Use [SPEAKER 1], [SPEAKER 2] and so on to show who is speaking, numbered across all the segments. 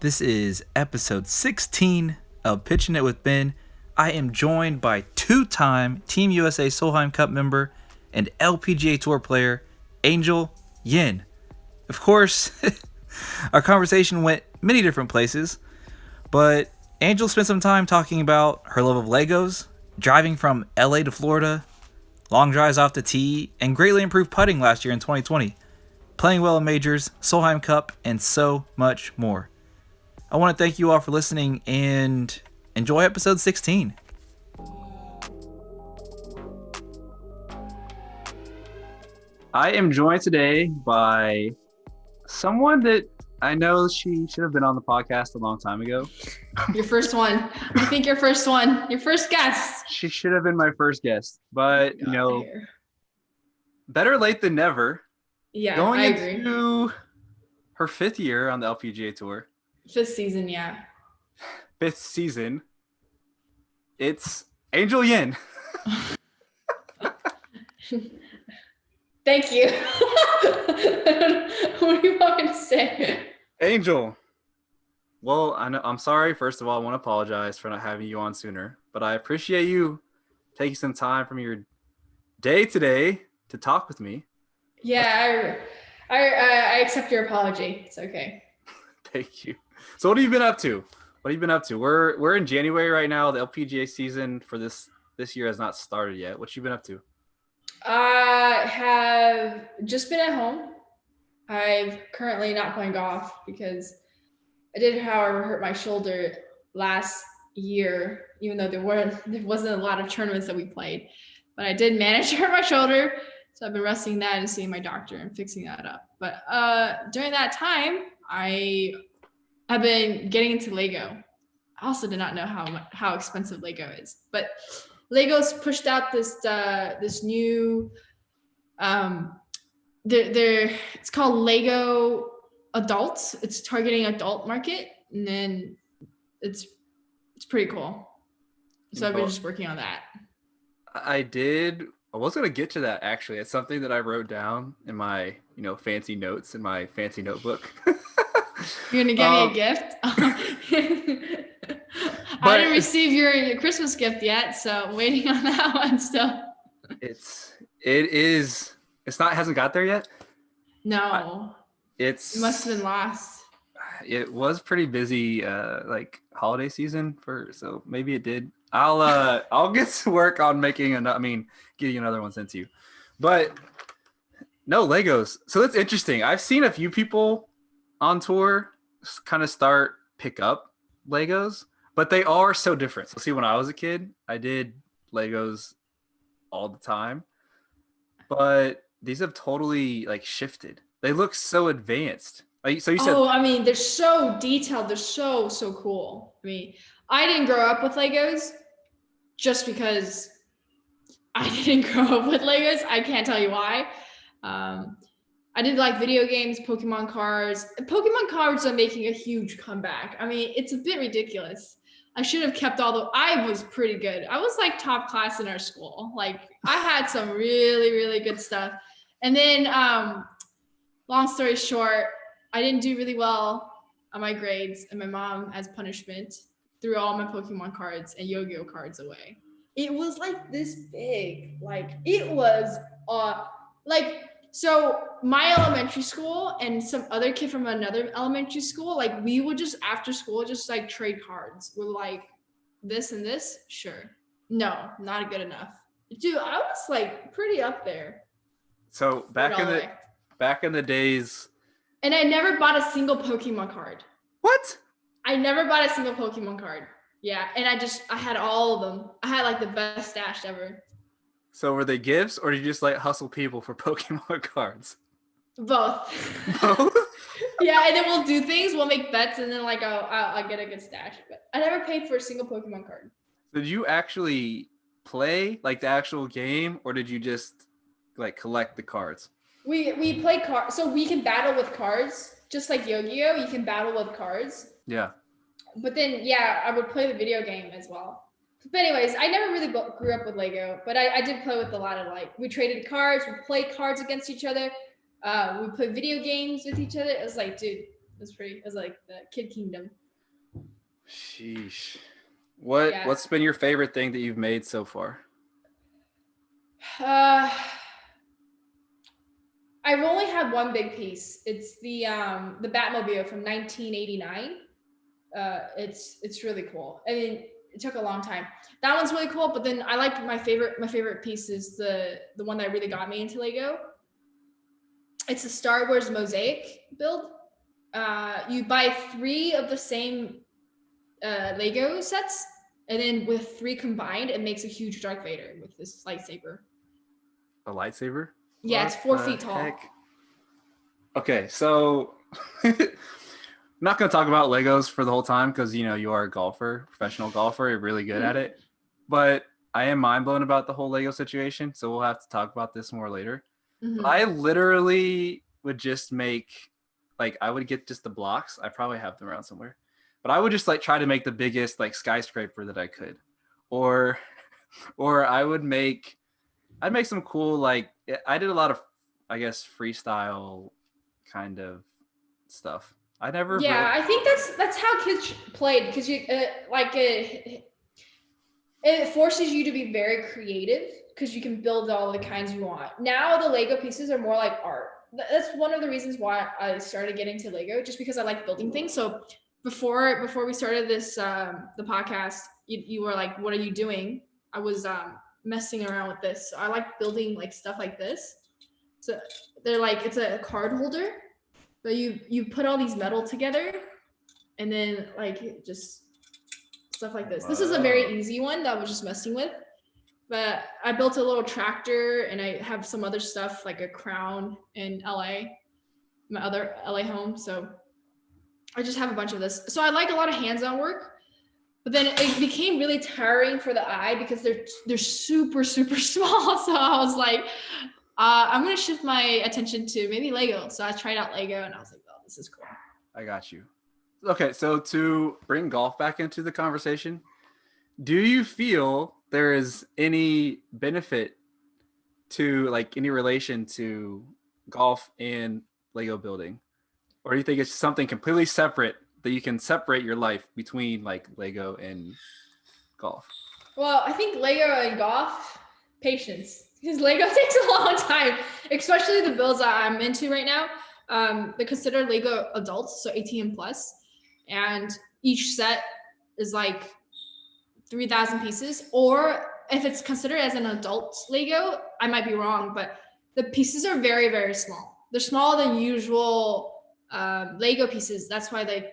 [SPEAKER 1] This is episode 16 of Pitchin It With Ben. I am joined by two-time Team USA Solheim Cup member and LPGA Tour player, Angel Yin. Of course, our conversation went many different places, but Angel spent some time talking about her love of Legos, driving from LA to Florida, long drives off the tee, and greatly improved putting last year in 2020, playing well in majors, Solheim Cup, and so much more. I want to thank you all for listening and enjoy episode 16. I am joined today by someone that I know she should have been on the podcast a long time ago.
[SPEAKER 2] Your first one. I think your first one. Your first guest.
[SPEAKER 1] She should have been my first guest, but better late than never.
[SPEAKER 2] Yeah,
[SPEAKER 1] Going
[SPEAKER 2] I agree.
[SPEAKER 1] into her fifth year on the LPGA Tour.
[SPEAKER 2] Fifth season, yeah.
[SPEAKER 1] Fifth season. It's Angel Yin.
[SPEAKER 2] Thank you. What do you want me to say?
[SPEAKER 1] Angel. Well, I'm sorry. First of all, I want to apologize for not having you on sooner, but I appreciate you taking some time from your day today to talk with me.
[SPEAKER 2] Yeah, I accept your apology. It's okay.
[SPEAKER 1] Thank you. So what have you been up to? What have you been up to? We're in January right now. The LPGA season for this year has not started yet. What you been up to?
[SPEAKER 2] I have just been at home. I've currently not playing golf because I did, however, hurt my shoulder last year, even though there wasn't a lot of tournaments that we played. But I did manage to hurt my shoulder. So I've been resting that and seeing my doctor and fixing that up. But during that time, I have been getting into Lego. I also did not know how expensive Lego is, but Lego's pushed out this new it's called Lego Adults. It's targeting adult market, and then it's pretty cool. So I've been just working on that.
[SPEAKER 1] I was going to get to that, actually. It's something that I wrote down in my, fancy notes in my fancy notebook.
[SPEAKER 2] You're going to give me a gift? I didn't receive your Christmas gift yet, so I'm waiting on that one still.
[SPEAKER 1] It hasn't got there yet?
[SPEAKER 2] No. It must have been lost.
[SPEAKER 1] It was pretty busy, holiday season so maybe it did. I'll get to work on getting another one sent to you. But no Legos. So that's interesting. I've seen a few people on tour kind of pick up Legos, but they are so different. So see, when I was a kid, I did Legos all the time, but these have totally shifted. They look so advanced. So you said,
[SPEAKER 2] they're so detailed. They're so cool. I didn't grow up with Legos just because I didn't grow up with Legos. I can't tell you why. I did video games, Pokemon cards. Pokemon cards are making a huge comeback. It's a bit ridiculous. I should have kept I was pretty good. I was top class in our school. I had some really, really good stuff. And then long story short, I didn't do really well on my grades, and my mom, as punishment, threw all my Pokemon cards and Yu-Gi-Oh cards away. It was this big. It was so my elementary school and some other kid from another elementary school, we would just after school just trade cards. We're this and this, sure. No, not good enough. Dude, I was pretty up there.
[SPEAKER 1] So back in the days.
[SPEAKER 2] And I never bought a single Pokemon card.
[SPEAKER 1] What?
[SPEAKER 2] I never bought a single Pokemon card. Yeah, and I had all of them. I had the best stash ever.
[SPEAKER 1] So were they gifts, or did you just hustle people for Pokemon cards?
[SPEAKER 2] Both.
[SPEAKER 1] Both?
[SPEAKER 2] Yeah, and then we'll do things. We'll make bets, and then I'll get a good stash. But I never paid for a single Pokemon card.
[SPEAKER 1] Did you actually play the actual game, or did you just collect the cards?
[SPEAKER 2] We play cards, so we can battle with cards, just like Yu-Gi-Oh. You can battle with cards.
[SPEAKER 1] Yeah.
[SPEAKER 2] But then, I would play the video game as well. But anyways, I never really grew up with Lego, but I did play with a lot of we traded cards, we played cards against each other. We played video games with each other. It was dude, It was like the Kid Kingdom.
[SPEAKER 1] Sheesh.
[SPEAKER 2] Yeah.
[SPEAKER 1] What's been your favorite thing that you've made so far?
[SPEAKER 2] I've only had one big piece. It's the Batmobile from 1989. It's really cool. I mean, it took a long time. That one's really cool, but then I like my favorite piece is the one that really got me into Lego. It's a Star Wars mosaic build. You buy 3 of the same Lego sets, and then with 3 combined, it makes a huge Darth Vader with this lightsaber.
[SPEAKER 1] A lightsaber?
[SPEAKER 2] Yeah, it's 4 feet tall.
[SPEAKER 1] Heck? Okay, so I'm not going to talk about Legos for the whole time because, you are a golfer, professional golfer. You're really good at it. But I am mind blown about the whole Lego situation. So we'll have to talk about this more later.
[SPEAKER 2] Mm-hmm.
[SPEAKER 1] I literally would just make, I would get just the blocks. I probably have them around somewhere. But I would just try to make the biggest skyscraper that I could. Or I'd make some cool, I did a lot of, I guess, freestyle kind of stuff. I never.
[SPEAKER 2] Yeah, I think that's how kids played, because it forces you to be very creative because you can build all the kinds you want. Now the Lego pieces are more like art. That's one of the reasons why I started getting into Lego, just because I like building things. So before we started this the podcast, you were like, "What are you doing?" I was messing around with this. So I like building stuff like this. So they're it's a card holder, but you put all these metal together, and then just stuff like this. This is a very easy one that I was just messing with, but I built a little tractor, and I have some other stuff like a crown in LA, my other LA home. So I just have a bunch of this. So I like a lot of hands-on work. But then it became really tiring for the eye because they're super, super small. So I was like, I'm going to shift my attention to maybe Lego. So I tried out Lego, and I was like, oh, this is cool.
[SPEAKER 1] I got you. Okay, so to bring golf back into the conversation, do you feel there is any benefit to any relation to golf and Lego building? Or do you think it's something completely separate that you can separate your life between Lego and golf?
[SPEAKER 2] Well, I think Lego and golf, patience, because Lego takes a long time, especially the builds that I'm into right now. They're considered Lego adults, so 18 and plus, and each set is 3,000 pieces. Or if it's considered as an adult Lego, I might be wrong, but the pieces are very, very small. They're smaller than usual Lego pieces. That's why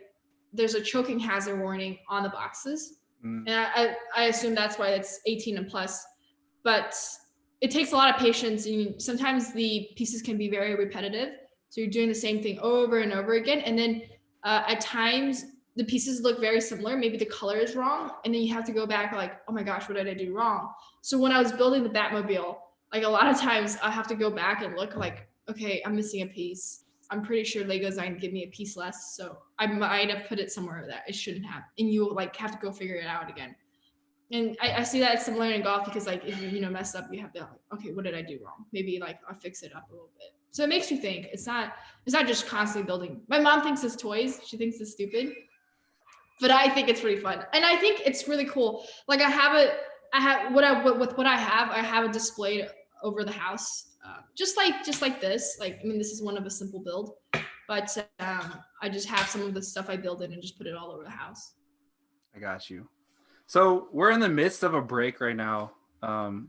[SPEAKER 2] there's a choking hazard warning on the boxes. And I assume that's why it's 18 and plus. But it takes a lot of patience, and sometimes the pieces can be very repetitive. So you're doing the same thing over and over again. And then at times the pieces look very similar. Maybe the color is wrong. And then you have to go back oh my gosh, what did I do wrong? So when I was building the Batmobile, a lot of times I have to go back and look okay, I'm missing a piece. I'm pretty sure Lego's not gonna give me a piece less. So I might have put it somewhere that it shouldn't have. And you have to go figure it out again. And I see that it's similar in golf because if you mess up, you have to okay, what did I do wrong? Maybe I'll fix it up a little bit. So it makes you think. It's not just constantly building. My mom thinks it's toys. She thinks it's stupid. But I think it's pretty fun. And I think it's really cool. I have a displayed over the house. Just like this. This is one of a simple build. But I just have some of the stuff I build in and just put it all over the house.
[SPEAKER 1] I got you. So we're in the midst of a break right now,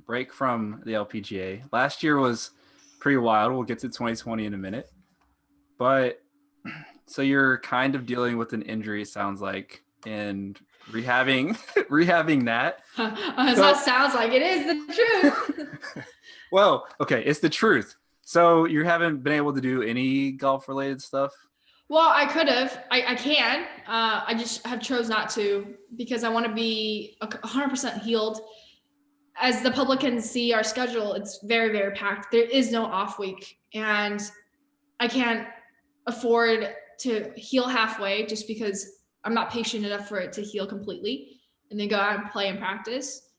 [SPEAKER 1] break from the LPGA. Last year was pretty wild. We'll get to 2020 in a minute. But so you're kind of dealing with an injury, it sounds like, and rehabbing that.
[SPEAKER 2] That sounds like it is the truth.
[SPEAKER 1] Well, okay, it's the truth. So you haven't been able to do any golf-related stuff?
[SPEAKER 2] Well, I could have. I can. I just have chose not to because I want to be 100% healed. As the public can see our schedule, it's very, very packed. There is no off week, and I can't afford to heal halfway just because I'm not patient enough for it to heal completely and then go out and play and practice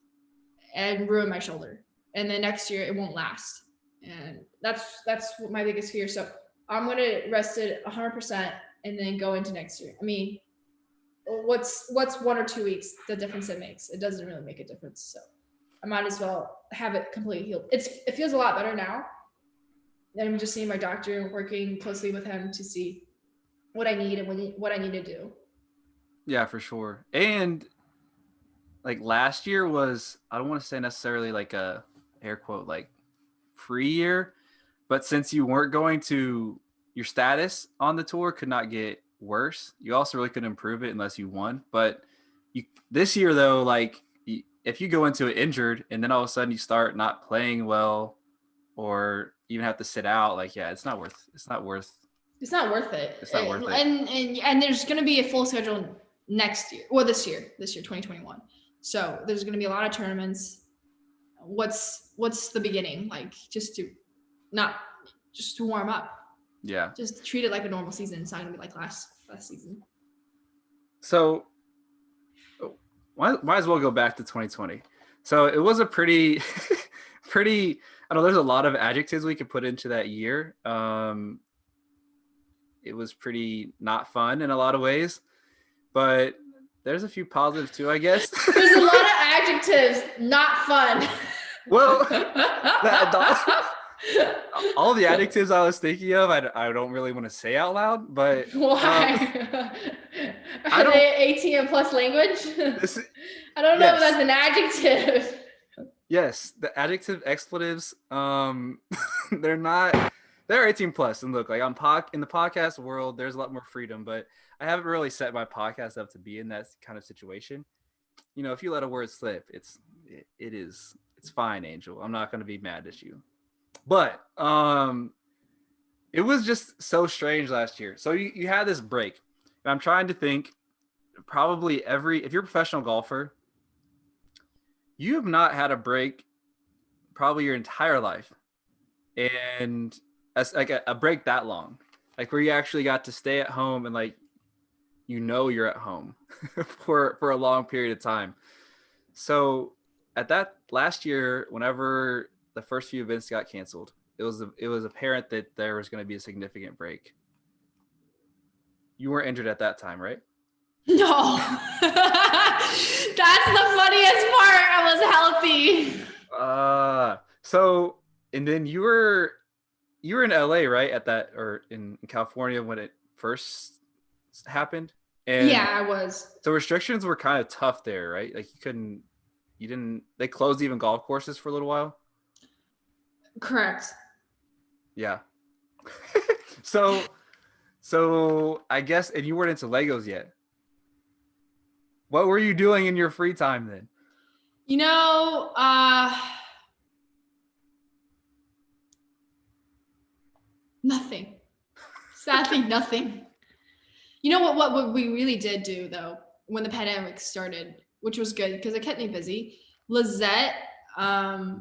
[SPEAKER 2] and ruin my shoulder. And then next year it won't last. And that's my biggest fear. So I'm going to rest it 100% and then go into next year. I mean, what's 1 or 2 weeks, the difference it makes? It doesn't really make a difference. So I might as well have it completely healed. It feels a lot better now. And I'm just seeing my doctor and working closely with him to see what I need and what I need to do.
[SPEAKER 1] Yeah, for sure. And like last year was, I don't want to say necessarily like a air quote, like free year, but since you weren't going to, your status on the tour could not get worse. You also really couldn't improve it unless you won. But this year though, like if you go into it injured and then all of a sudden you start not playing well or even have to sit out, like, yeah, it's not worth it.
[SPEAKER 2] It's not worth it.
[SPEAKER 1] It's not worth it.
[SPEAKER 2] And there's going to be a full schedule next year. Well, this year, 2021. So there's going to be a lot of tournaments. What's the beginning? Like just to warm up.
[SPEAKER 1] Yeah.
[SPEAKER 2] Just treat it like a normal season. It's not going to be like last season.
[SPEAKER 1] So might as well go back to 2020. So it was a pretty, I know there's a lot of adjectives we could put into that year. It was pretty not fun in a lot of ways, but there's a few positives too, I guess.
[SPEAKER 2] There's a lot of adjectives, not fun.
[SPEAKER 1] Well, all the adjectives I was thinking of, I don't really want to say out loud, but
[SPEAKER 2] why? Are they ATM plus language? I don't know if that's an adjective.
[SPEAKER 1] Yes, the adjective expletives, they're 18 plus. And look, like in the podcast world, there's a lot more freedom, but I haven't really set my podcast up to be in that kind of situation. You know, if you let a word slip, it's fine, Angel. I'm not going to be mad at you. But it was just so strange last year. So you had this break. And I'm trying to think, probably if you're a professional golfer, you have not had a break probably your entire life. And as like a break that long, like where you actually got to stay at home and like, you're at home for a long period of time. So at that last year, whenever the first few events got canceled, it was apparent that there was going to be a significant break. You weren't injured at that time, right?
[SPEAKER 2] No. That's the funniest part. I was healthy.
[SPEAKER 1] So and then you were in LA, right? At that, or in California when it first happened? And
[SPEAKER 2] yeah, I was.
[SPEAKER 1] So restrictions were kind of tough there, right? Like they closed even golf courses for a little while.
[SPEAKER 2] Correct.
[SPEAKER 1] Yeah. So I guess, and you weren't into Legos yet. What were you doing in your free time then?
[SPEAKER 2] Nothing. Sadly, nothing. You know what we really did do though, when the pandemic started, which was good because it kept me busy. Lizette asked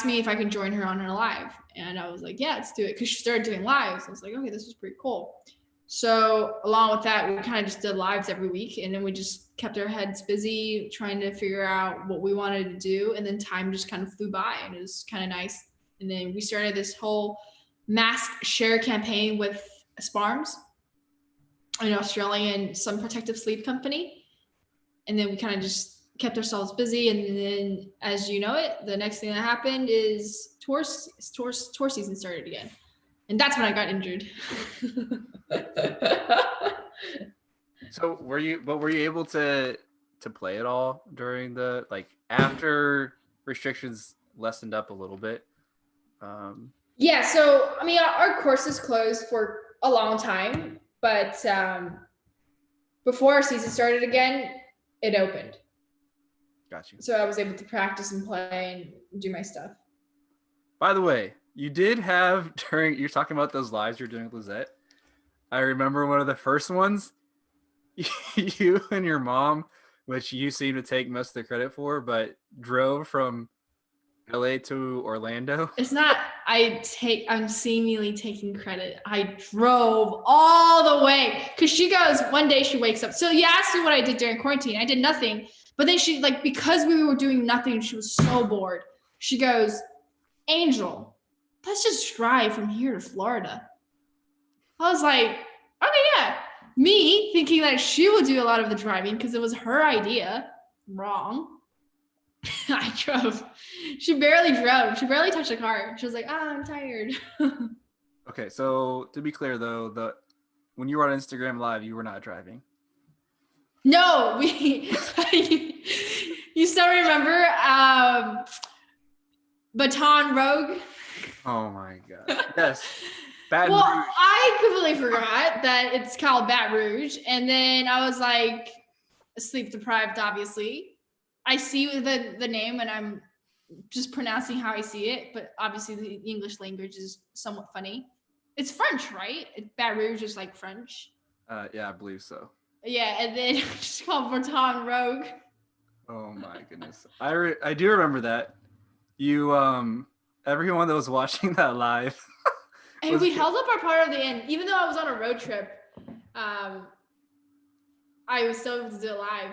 [SPEAKER 2] me if I could join her on her live. And I was like, yeah, let's do it. Because she started doing lives. I was like, okay, this is pretty cool. So along with that, we kind of just did lives every week. And then we just kept our heads busy trying to figure out what we wanted to do. And then time just kind of flew by and it was kind of nice. And then we started this whole mask share campaign with Sparms, an Australian sun protective sleep company. And then we kind of just kept ourselves busy. And then as you know it, the next thing that happened is tour season started again. And that's when I got injured.
[SPEAKER 1] So were you able to play at all during the, like, after restrictions lessened up a little bit?
[SPEAKER 2] Yeah, so I mean our course is closed for a long time, but before our season started again, it opened.
[SPEAKER 1] Got you.
[SPEAKER 2] So I was able to practice and play and do my stuff.
[SPEAKER 1] By the way, you did have, you're talking about those lives you're doing with Lizette. I remember one of the first ones, you and your mom, which you seem to take most of the credit for, but drove from LA to Orlando.
[SPEAKER 2] It's not, I'm seemingly taking credit. I drove all the way because she goes, one day she wakes up. So you asked me what I did during quarantine. I did nothing. But then she, like, because we were doing nothing, she was so bored. She goes, Angel, let's just drive from here to Florida. I was like, Yeah. Me thinking that she would do a lot of the driving because it was her idea. Wrong. I drove. She barely drove. She barely touched the car. She was like, I'm tired.
[SPEAKER 3] Okay, so to be clear though, when you were on Instagram Live, you were not driving.
[SPEAKER 2] No, you still remember Baton Rouge?
[SPEAKER 3] Oh my god. Yes. Baton
[SPEAKER 2] Well,
[SPEAKER 3] Rouge.
[SPEAKER 2] I completely forgot that it's called Baton Rouge. And then I was like sleep deprived, obviously. I see the name and I'm just pronouncing how I see it, but obviously the English language is somewhat funny. It's French, right? Baton Rouge is like French.
[SPEAKER 3] Yeah, I believe so.
[SPEAKER 2] Yeah, and then it's called Baton Rouge.
[SPEAKER 3] Oh my goodness. I do remember that. You everyone that was watching that live.
[SPEAKER 2] And we held up our part of the end, even though I was on a road trip. I was still able to do it live.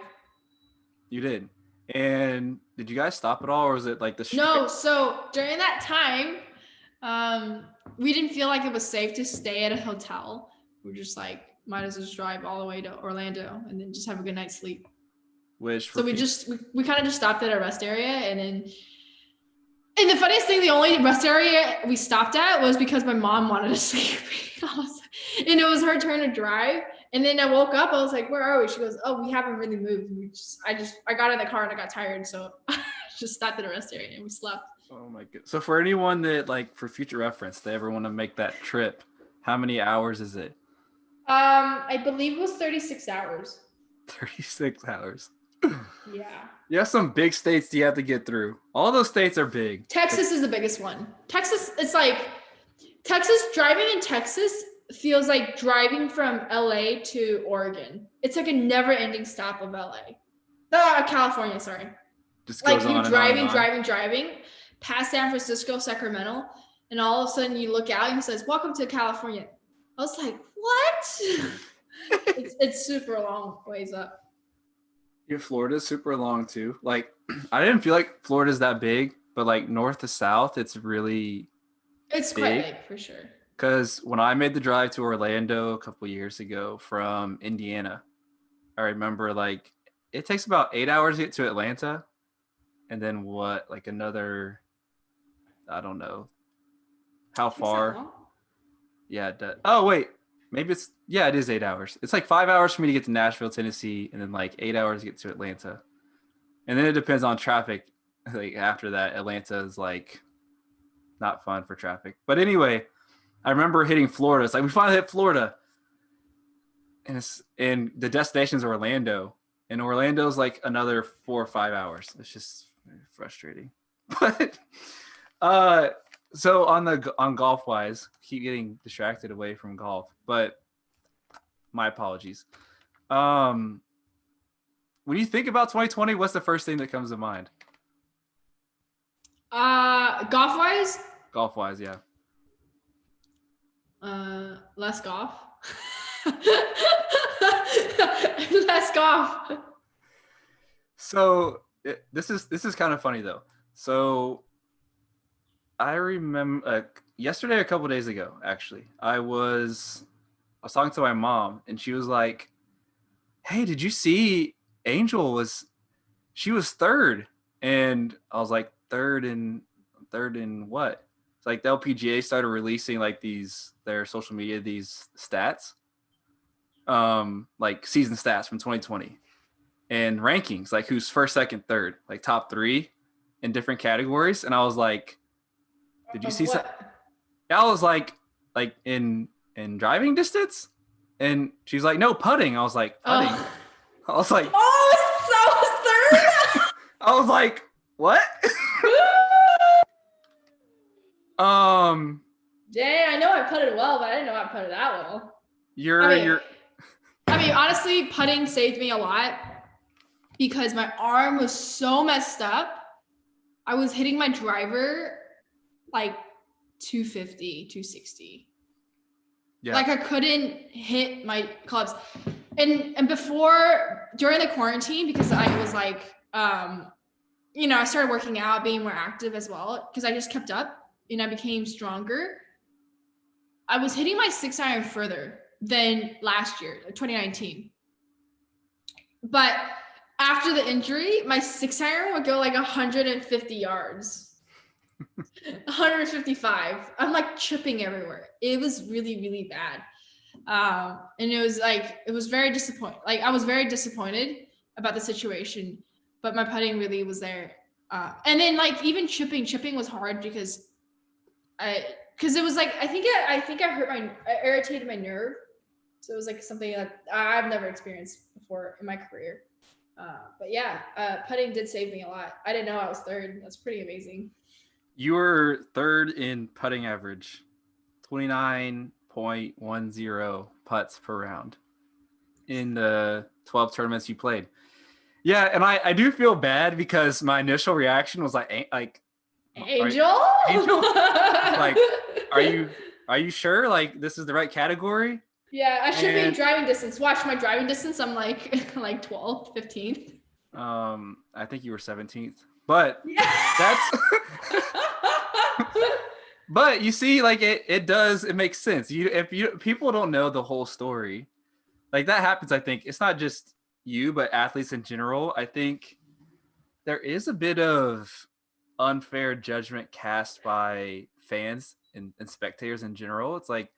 [SPEAKER 3] You did. And did you guys stop at all, or was it like the
[SPEAKER 2] No, so during that time, we didn't feel like it was safe to stay at a hotel. We're just like, might as well just drive all the way to Orlando and then just have a good night's sleep. So we kind of just stopped at a rest area, and the funniest thing, the only rest area we stopped at was because my mom wanted to sleep. And it was her turn to drive. And then I woke up, I was like, where are we? She goes, oh, we haven't really moved. I got in the car and I got tired. So I just stopped at a rest area and we slept.
[SPEAKER 3] Oh my god. So for anyone that, like, for future reference, they ever want to make that trip, how many hours is it?
[SPEAKER 2] I believe it was 36 hours.
[SPEAKER 3] 36 hours.
[SPEAKER 2] Yeah.
[SPEAKER 3] You have some big states you have to get through. All those states are big.
[SPEAKER 2] Texas is the biggest one. Texas, it's like driving in Texas feels like driving from LA to Oregon. It's like a never ending stop of LA. California, sorry.
[SPEAKER 3] Just goes
[SPEAKER 2] like you're
[SPEAKER 3] on
[SPEAKER 2] driving past San Francisco, Sacramento, and all of a sudden you look out and it says, welcome to California. I was like, what? it's super long ways up.
[SPEAKER 3] Yeah, Florida's super long too. Like, I didn't feel like Florida's that big, but like north to south, it's quite
[SPEAKER 2] big for sure.
[SPEAKER 3] Because when I made the drive to Orlando a couple years ago from Indiana, I remember like it takes about 8 hours to get to Atlanta, and then like another, I don't know how far. Yeah. Oh wait, maybe it is 8 hours. It's like 5 hours for me to get to Nashville, Tennessee, and then like 8 hours to get to Atlanta. And then it depends on traffic. Like after that, Atlanta is like not fun for traffic. But anyway, I remember hitting Florida. It's like we finally hit Florida. And the destination is Orlando. And Orlando's like another 4 or 5 hours. It's just frustrating. But so on golf wise, keep getting distracted away from golf. But my apologies. When you think about 2020, what's the first thing that comes to mind?
[SPEAKER 2] Golf wise?
[SPEAKER 3] Golf wise, yeah.
[SPEAKER 2] Less golf. Less golf.
[SPEAKER 3] So this is kind of funny though. So I remember yesterday, a couple days ago, actually, I was talking to my mom, and she was like, "Hey, did you see Angel was third?" And I was like, third in what? It's like the LPGA started releasing like their social media, these stats, like season stats from 2020 and rankings, like who's first, second, third, like top three in different categories. And I was like, did you see something? I was like in driving distance. And she's like, no, putting. I was like, putting.
[SPEAKER 2] Oh.
[SPEAKER 3] I was like,
[SPEAKER 2] oh, so third.
[SPEAKER 3] I was like, what?
[SPEAKER 2] Dang, I know I putted well, but I didn't know I putted that well. I mean, honestly, putting saved me a lot because my arm was so messed up. I was hitting my driver like 250, 260. Yeah. Like I couldn't hit my clubs. And before, during the quarantine, because I was like, I started working out, being more active as well, because I just kept up and I became stronger. I was hitting my 6-iron further than last year, 2019. But after the injury, my 6-iron would go like 150 yards, 155. I'm like chipping everywhere. It was really, really bad. And it was very disappointing. Like I was very disappointed about the situation, but my putting really was there. And then like even chipping was hard because it was like, I think I irritated my nerve. So it was like something that I've never experienced before in my career. But yeah, putting did save me a lot. I didn't know I was third. That's pretty amazing.
[SPEAKER 3] You were third in putting average, 29.10 putts per round in the 12 tournaments you played. Yeah, and I do feel bad because my initial reaction was like
[SPEAKER 2] Angel?
[SPEAKER 3] Like, are you sure? Like, this is the right category?
[SPEAKER 2] Yeah, I should be in driving distance. Watch my driving distance. I'm like 12th, 15th.
[SPEAKER 3] I think you were 17th. But
[SPEAKER 2] yeah.
[SPEAKER 3] But you see, like it makes sense. If people don't know the whole story, like that happens. I think it's not just you, but athletes in general. I think there is a bit of unfair judgment cast by fans and spectators in general. It's like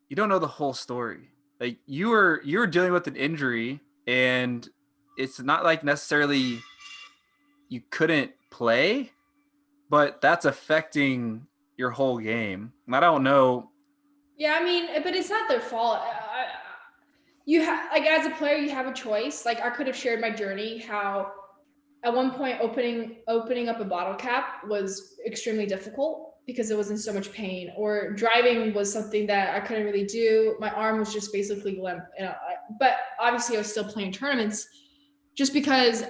[SPEAKER 3] you don't know the whole story. Like you were dealing with an injury, and it's not like necessarily you couldn't play, but that's affecting your whole game. And I don't know.
[SPEAKER 2] Yeah, I mean, but it's not their fault. You have, like, as a player, you have a choice. Like, I could have shared my journey, how at one point opening up a bottle cap was extremely difficult because it was in so much pain, or driving was something that I couldn't really do. My arm was just basically limp. But obviously I was still playing tournaments just because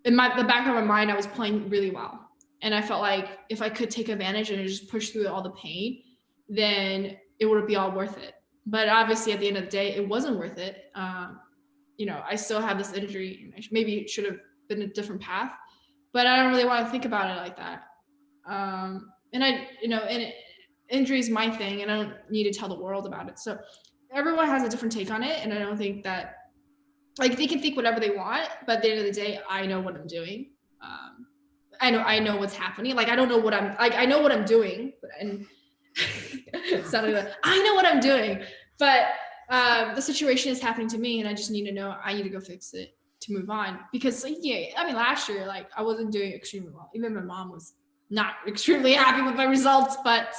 [SPEAKER 2] in the back of my mind, I was playing really well. And I felt like if I could take advantage and just push through all the pain, then it would be all worth it. But obviously at the end of the day, it wasn't worth it. I still have this injury. Maybe it should have been a different path, but I don't really want to think about it like that. Injury is my thing, and I don't need to tell the world about it. So everyone has a different take on it. And I don't think that, like, they can think whatever they want, but at the end of the day, I know what I'm doing. I know what's happening. Like, I don't know what I know what I'm doing, and something like, I know what I'm doing, but the situation is happening to me, and I just need to know I need to go fix it to move on. Because last year, like, I wasn't doing extremely well. Even my mom was not extremely happy with my results, but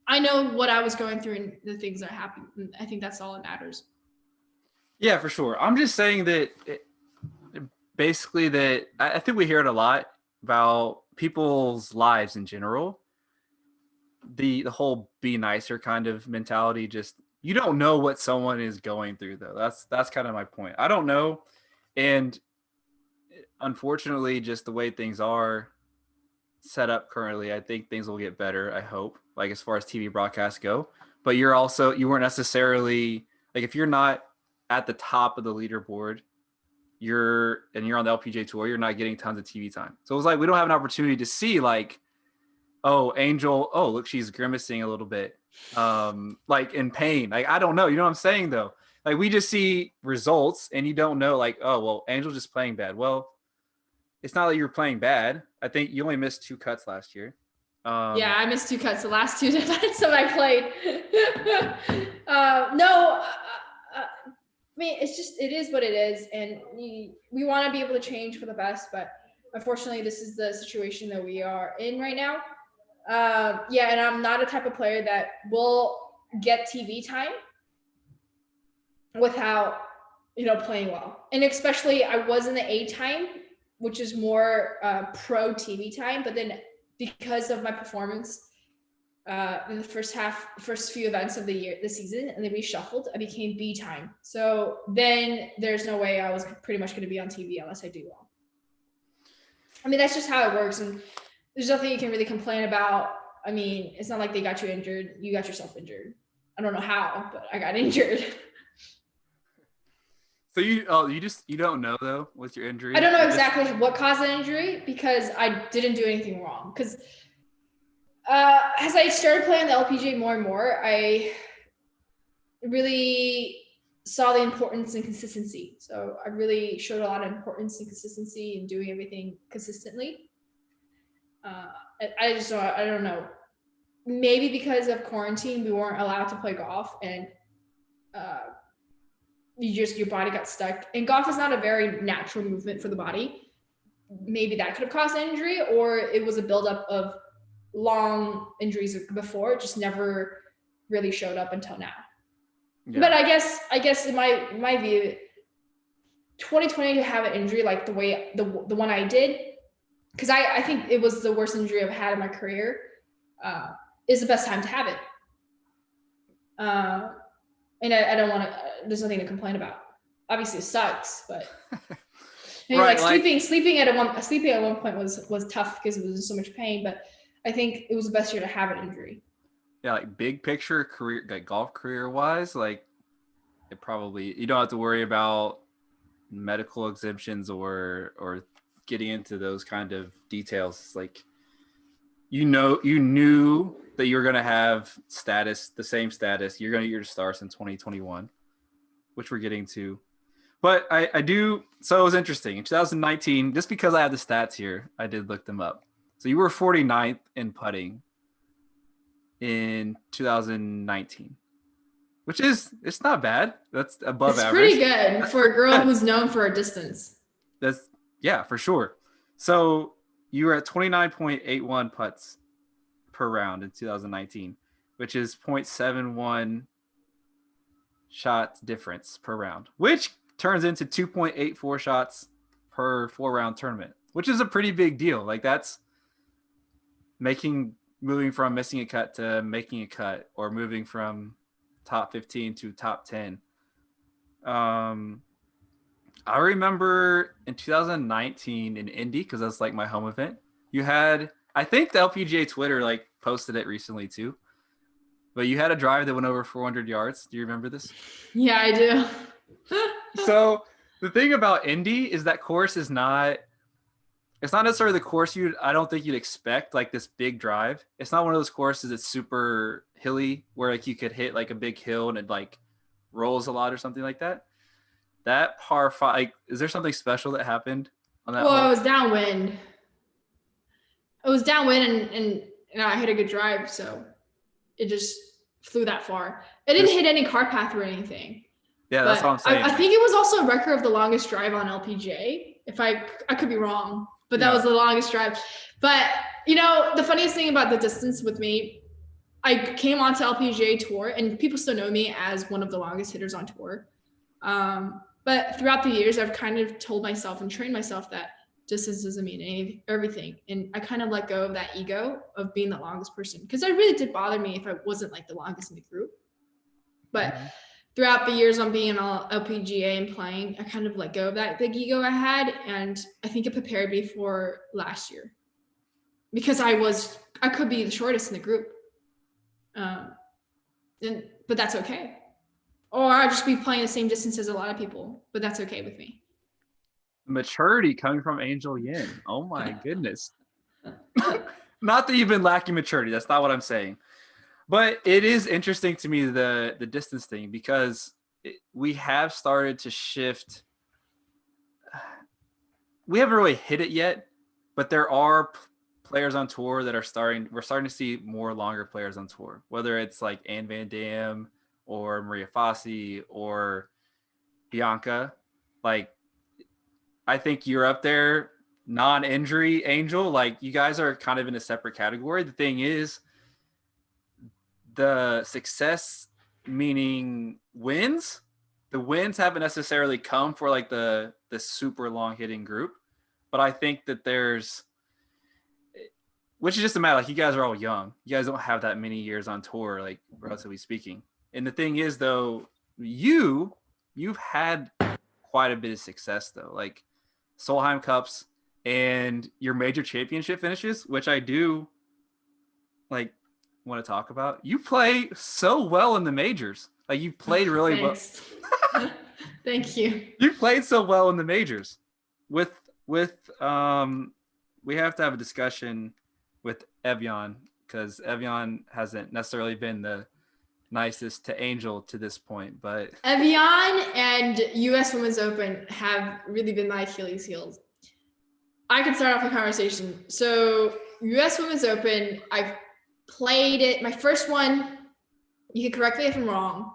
[SPEAKER 2] I know what I was going through and the things that happened. And I think that's all that matters.
[SPEAKER 3] Yeah, for sure. I'm just saying that basically that I think we hear it a lot about people's lives in general. The whole be nicer kind of mentality, just you don't know what someone is going through, though. That's kind of my point. I don't know. And unfortunately, just the way things are set up currently, I think things will get better, I hope, like as far as TV broadcasts go. But you weren't necessarily, like, if you're not at the top of the leaderboard, you're on the LPGA Tour, you're not getting tons of TV time. So it was like we don't have an opportunity to see, like, oh, Angel, oh, look, she's grimacing a little bit, like in pain. Like, I don't know. You know what I'm saying, though? Like, we just see results, and you don't know, like, oh, well, Angel's just playing bad. Well, it's not like you were playing bad. I think you only missed 2 cuts last year.
[SPEAKER 2] Yeah, I missed 2 cuts the last 2 events that I played. I mean, it is what it is. And we want to be able to change for the best, but unfortunately, this is the situation that we are in right now. And I'm not a type of player that will get TV time without, playing well. And especially I was in the A time, which is more pro TV time. But then because of my performance in the first few events of the season, and then reshuffled, I became B time. So then there's no way I was pretty much going to be on TV unless I do well. I mean, that's just how it works. And there's nothing you can really complain about. I mean, it's not like they got you injured. You got yourself injured. I don't know how, but I got injured.
[SPEAKER 3] So you don't know, though, what's your injury?
[SPEAKER 2] I don't know exactly what caused the injury because I didn't do anything wrong. Because as I started playing the LPGA more and more, I really saw the importance in consistency. So I really showed a lot of importance in consistency and doing everything consistently. I don't know. Maybe because of quarantine, we weren't allowed to play golf, and your body got stuck. And golf is not a very natural movement for the body. Maybe that could have caused an injury, or it was a buildup of long injuries before. It just never really showed up until now. Yeah. But I guess in my view, 2020 to have an injury like the way the one I did, because I think it was the worst injury I've had in my career, is the best time to have it. And I don't want to. There's nothing to complain about. Obviously, it sucks, but right, sleeping at one point was tough because it was in so much pain. But I think it was the best year to have an injury.
[SPEAKER 3] Yeah, like big picture career, like golf career wise, like it probably you don't have to worry about medical exemptions or getting into those kind of details. Like you knew that you're gonna have the same status. You're gonna get your stars in 2021, which we're getting to. But I do. So it was interesting in 2019. Just because I have the stats here, I did look them up. So you were 49th in putting in 2019, which it's not bad. That's above average.
[SPEAKER 2] It's pretty good for a girl who's known for her distance.
[SPEAKER 3] That's for sure. So you were at 29.81 putts per round in 2019, which is 0.71 shot difference per round, which turns into 2.84 shots per 4-round tournament, which is a pretty big deal. Like that's moving from missing a cut to making a cut, or moving from top 15 to top 10. I remember in 2019 in Indy, because that's like my home event, you had, I think the LPGA Twitter like posted it recently too, but you had a drive that went over 400 yards. Do you remember this?
[SPEAKER 2] Yeah, I do.
[SPEAKER 3] So the thing about Indy is that course is not, it's not necessarily the course I don't think you'd expect, like this big drive. It's not one of those courses that's super hilly where like you could hit like a big hill and it like rolls a lot or something like that. That par 5, like, is there something special that happened on that?
[SPEAKER 2] Well, hole? I was downwind. And I hit a good drive, so it just flew that far. It didn't hit any car path or anything.
[SPEAKER 3] Yeah, that's what I'm saying.
[SPEAKER 2] I think it was also a record of the longest drive on LPGA. If I could be wrong, but that was the longest drive. But the funniest thing about the distance with me, I came onto LPGA Tour, and people still know me as one of the longest hitters on tour. But throughout the years, I've kind of told myself and trained myself that distance doesn't mean everything. And I kind of let go of that ego of being the longest person, because it really did bother me if I wasn't like the longest in the group. But throughout the years on being on LPGA and playing, I kind of let go of that big ego I had. And I think it prepared me for last year, because I could be the shortest in the group. But that's okay. Or I'll just be playing the same distance as a lot of people, but that's okay with me.
[SPEAKER 3] Maturity coming from Angel Yin. Oh my goodness. Not that you've been lacking maturity. That's not what I'm saying. But it is interesting to me, the distance thing, because we have started to shift. We haven't really hit it yet, but there are players on tour that we're starting to see more longer players on tour, whether it's like Anne Van Dam or Maria Fassi or Bianca. Like, I think you're up there, non-injury, Angel. Like, you guys are kind of in a separate category. The thing is, the success, meaning wins, the wins haven't necessarily come for like the super long hitting group. But I think that which is just a matter, like, you guys are all young. You guys don't have that many years on tour, like, relatively speaking. And the thing is, though, you've had quite a bit of success, though, like Solheim Cups and your major championship finishes, which I do like want to talk about. You play so well in the majors. Like, you played really well.
[SPEAKER 2] Thank you.
[SPEAKER 3] You played so well in the majors. We have to have a discussion with Evian, because Evian hasn't necessarily been the nicest to Angel to this point, but
[SPEAKER 2] Evian and U.S. Women's Open have really been my Achilles heels. I can start off the conversation. So U.S. Women's Open, I've played it. My first one, you can correct me if I'm wrong.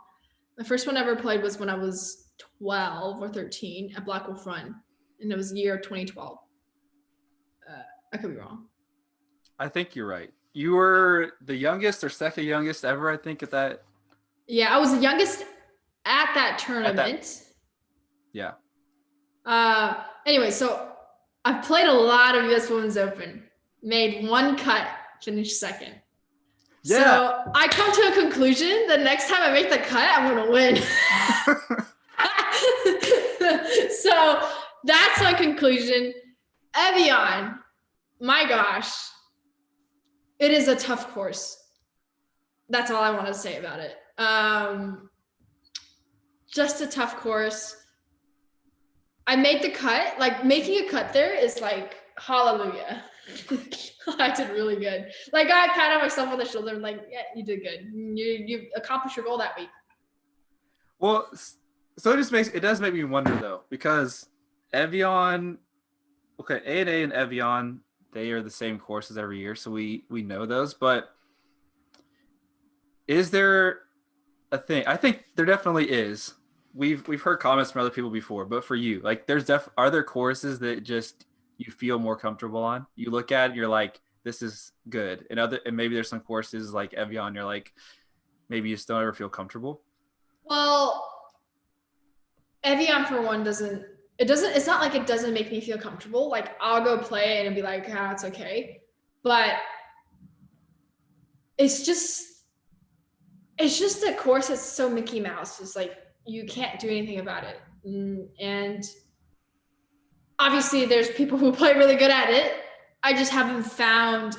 [SPEAKER 2] My first one I ever played was when I was 12 or 13 at Blackwell Front, and it was the year of 2012. I could be wrong.
[SPEAKER 3] I think you're right. You were the youngest or second youngest ever, I think, at that.
[SPEAKER 2] Yeah, I was the youngest at that tournament.
[SPEAKER 3] Yeah.
[SPEAKER 2] Anyway, so I've played a lot of U.S. Women's Open, made one cut, finished second.
[SPEAKER 3] Yeah.
[SPEAKER 2] So I come to a conclusion, the next time I make the cut, I'm going to win. So that's my conclusion. Evian, my gosh, it is a tough course. That's all I want to say about it. Just a tough course. I made the cut. Like, making a cut there is like, hallelujah. I did really good. Like, I patted myself on the shoulder and like, yeah, you did good. You accomplished your goal that week.
[SPEAKER 3] Well, so it does make me wonder though, because Evian, okay, A&A and Evian, they are the same courses every year, so we know those. But is there a thing? I think there definitely is. We've heard comments from other people before, but for you, like, are there courses that just you feel more comfortable on? You look at it, you're like, this is good, and maybe there's some courses like Evian, you're like, maybe you just don't ever feel comfortable.
[SPEAKER 2] Well, Evian for one it's not like it doesn't make me feel comfortable. Like, I'll go play and be like, it's okay. But it's just a course that's so Mickey Mouse. It's like, you can't do anything about it. And obviously there's people who play really good at it. I just haven't found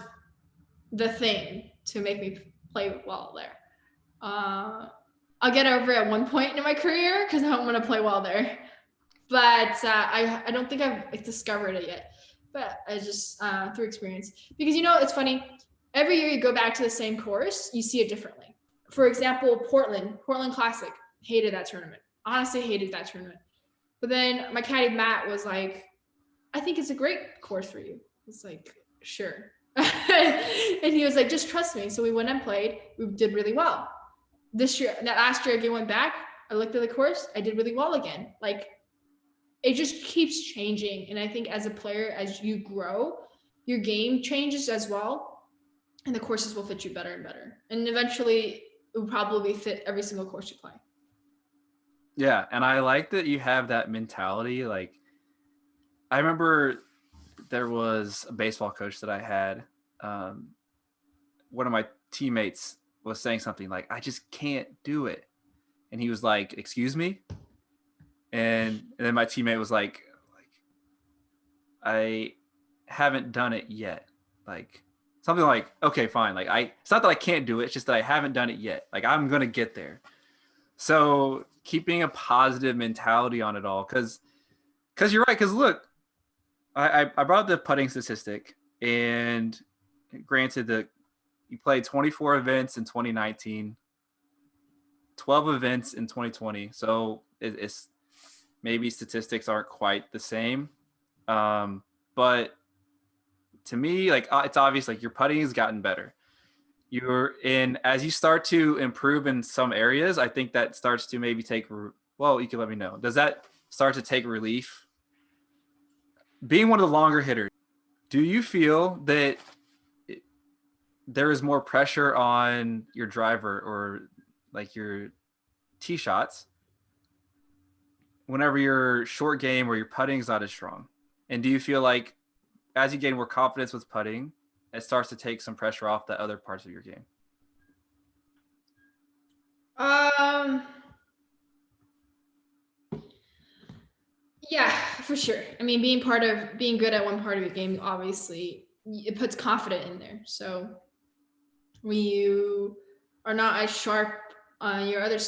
[SPEAKER 2] the thing to make me play well there. I'll get over it at one point in my career because I'm going to play well there. But I don't think I've discovered it yet. But I just, through experience. Because, it's funny. Every year you go back to the same course, you see it differently. For example, Portland Classic. Hated that tournament. Honestly, hated that tournament. But then my caddy, Matt, was like, I think it's a great course for you. It's like, sure. And he was like, just trust me. So we went and played. We did really well. Last year, again, went back. I looked at the course. I did really well again. Like, it just keeps changing. And I think as a player, as you grow, your game changes as well. And the courses will fit you better and better. And eventually, it will probably fit every single course you play.
[SPEAKER 3] Yeah, and I like that you have that mentality. Like, I remember there was a baseball coach that I had. One of my teammates was saying something like, I just can't do it. And he was like, excuse me? And then my teammate was like, I haven't done it yet. Like, something like, okay, fine. Like, it's not that I can't do it. It's just that I haven't done it yet. Like, I'm going to get there. So keeping a positive mentality on it all. Cause you're right. Cause look, I brought up the putting statistic, and granted that you played 24 events in 2019, 12 events in 2020. So it's maybe statistics aren't quite the same. But to me, like, it's obvious, like, your putting has gotten better. As you start to improve in some areas, I think that starts to maybe you can let me know. Does that start to take relief? Being one of the longer hitters, do you feel that there is more pressure on your driver or like your tee shots whenever your short game or your putting is not as strong? And do you feel like as you gain more confidence with putting, it starts to take some pressure off the other parts of your game?
[SPEAKER 2] Yeah, for sure. I mean, being good at one part of your game, obviously, it puts confidence in there. So when you are not as sharp on your other,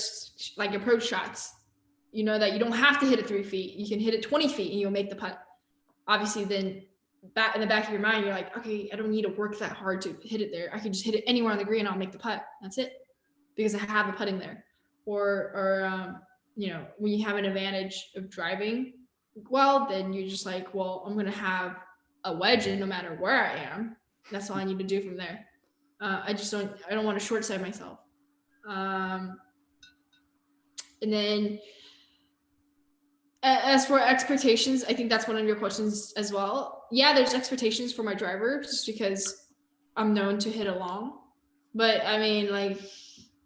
[SPEAKER 2] like, approach shots, you know that you don't have to hit it 3 feet. You can hit it 20 feet and you'll make the putt. Obviously, then in the back of your mind, you're like, okay, I don't need to work that hard to hit it there. I can just hit it anywhere on the green and I'll make the putt. That's it. because I have the putting there. Or when you have an advantage of driving well, then you're just like, well, I'm going to have a wedge in no matter where I am. That's all I need to do from there. I don't want to short side myself. And then as for expectations, I think that's one of your questions as well. Yeah, there's expectations for my driver just because I'm known to hit a long. But I mean, like,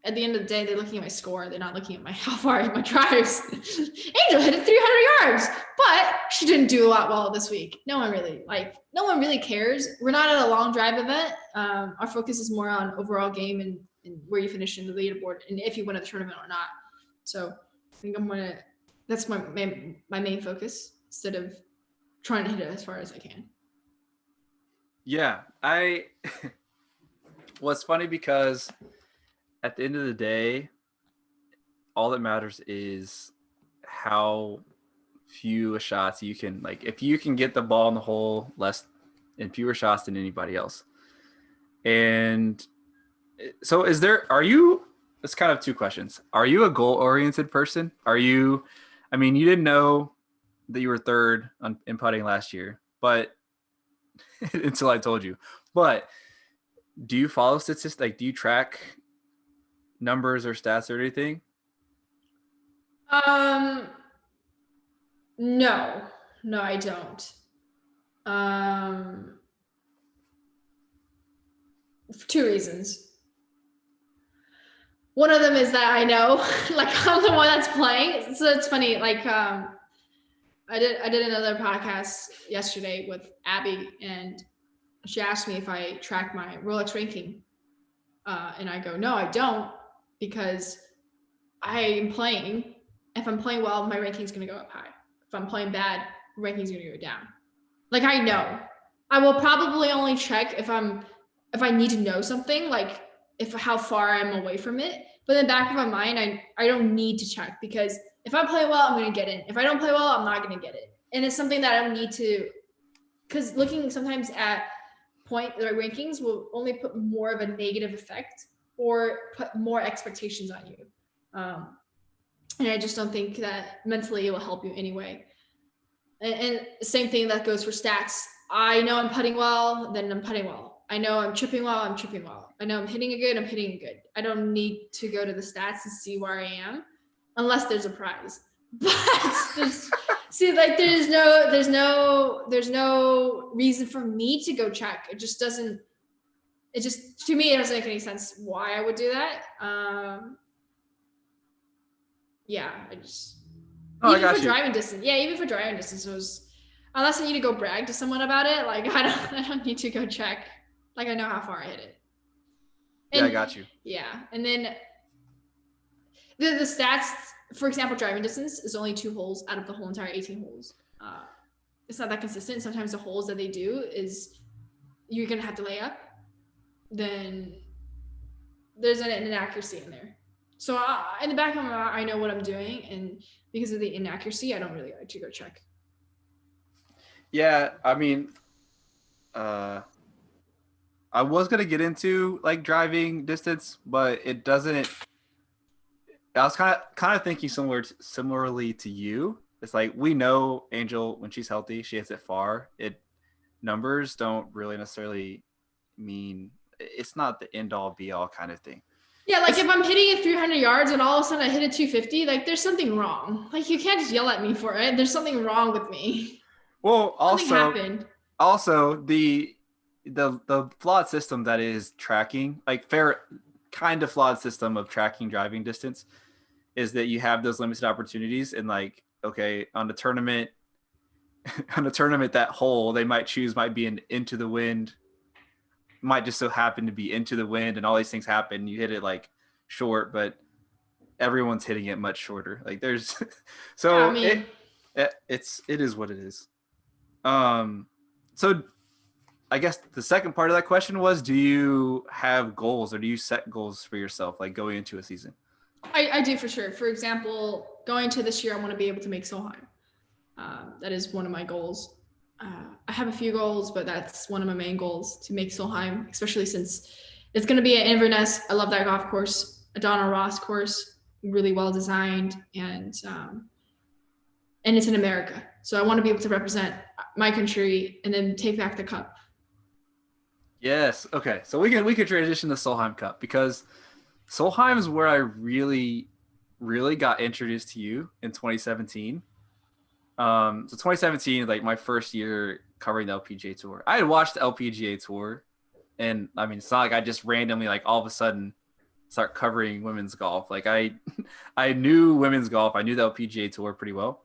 [SPEAKER 2] at the end of the day, they're looking at my score. They're not looking at how far I hit my drives. Angel hit it 300 yards, but she didn't do a lot well this week. No one really cares. We're not at a long drive event. Our focus is more on overall game and where you finish in the leaderboard and if you win a tournament or not. So I think that's my main focus instead of trying to hit it as far as I can.
[SPEAKER 3] Yeah, well, it's funny because at the end of the day, all that matters is how few shots you can, like, if you can get the ball in the hole less in fewer shots than anybody else. And so it's kind of two questions. Are you a goal-oriented person? You didn't know that you were third in putting last year, but until I told you. But do you follow statistics? Like, do you track numbers or stats or anything?
[SPEAKER 2] No, I don't. For two reasons. One of them is that I know, like, I'm the one that's playing. So it's funny. Like, I did another podcast yesterday with Abby, and she asked me if I track my Rolex ranking. And I go, no, I don't, because I am playing. If I'm playing well, my ranking's going to go up high. If I'm playing bad, ranking's going to go down. Like, I know. I will probably only check if I need to know something, like how far I'm away from it. But in the back of my mind, I don't need to check, because if I play well, I'm going to get in. If I don't play well, I'm not going to get it. And it's something that I don't need to, because looking sometimes at the rankings will only put more of a negative effect or put more expectations on you. And I just don't think that mentally it will help you anyway. And the same thing that goes for stats. I know I'm putting well, then I'm putting well. I know I'm chipping well, I'm chipping well. I know I'm hitting it good, I'm hitting it good. I don't need to go to the stats and see where I am, unless there's a prize. But see, like, there's no reason for me to go check. To me, it doesn't make any sense why I would do that. Driving distance. Yeah, even for driving distance, it was, unless I need to go brag to someone about it, like, I don't need to go check. Like, I know how far I hit it. And,
[SPEAKER 3] I got you.
[SPEAKER 2] Yeah, and then the stats, for example, driving distance is only 2 holes out of the whole entire 18 holes. It's not that consistent. Sometimes the holes that they do is you're gonna have to lay up. Then there's an inaccuracy in there. So in the back of my mind, I know what I'm doing, and because of the inaccuracy, I don't really like to go check.
[SPEAKER 3] Yeah, I mean, I was gonna get into, like, driving distance, but it doesn't. I was kind of thinking similarly to you. It's like, we know Angel, when she's healthy, she hits it far. Numbers don't really necessarily mean, it's not the end all be all kind of thing.
[SPEAKER 2] Yeah, like, if I'm hitting it 300 yards and all of a sudden I hit it 250, like, there's something wrong. Like, you can't just yell at me for it. There's something wrong with me.
[SPEAKER 3] Well,
[SPEAKER 2] something happened.
[SPEAKER 3] Also, the flawed system that is tracking, like, flawed system of tracking driving distance, is that you have those limited opportunities. And, like, okay, on a tournament, that hole they might choose might be into the wind, might just so happen to be into the wind, and all these things happen. You hit it, like, short, but everyone's hitting it much shorter. Like, there's so it is what it is. So I guess the second part of that question was, do you have goals, or do you set goals for yourself, like, going into a season?
[SPEAKER 2] I do, for sure. For example, going to this year, I want to be able to make Solheim. That is one of my goals. I have a few goals, but that's one of my main goals, to make Solheim, especially since it's going to be at Inverness. I love that golf course. a Donna Ross course, really well designed, and it's in America. So I want to be able to represent my country and then take back the cup.
[SPEAKER 3] Yes. Okay. So we can transition to Solheim Cup, because Solheim is where I really got introduced to you in 2017. So 2017, like my first year covering the LPGA Tour. I had watched the LPGA Tour, and I mean, it's not like I just randomly, like, all of a sudden start covering women's golf. Like I knew women's golf. I knew the LPGA Tour pretty well.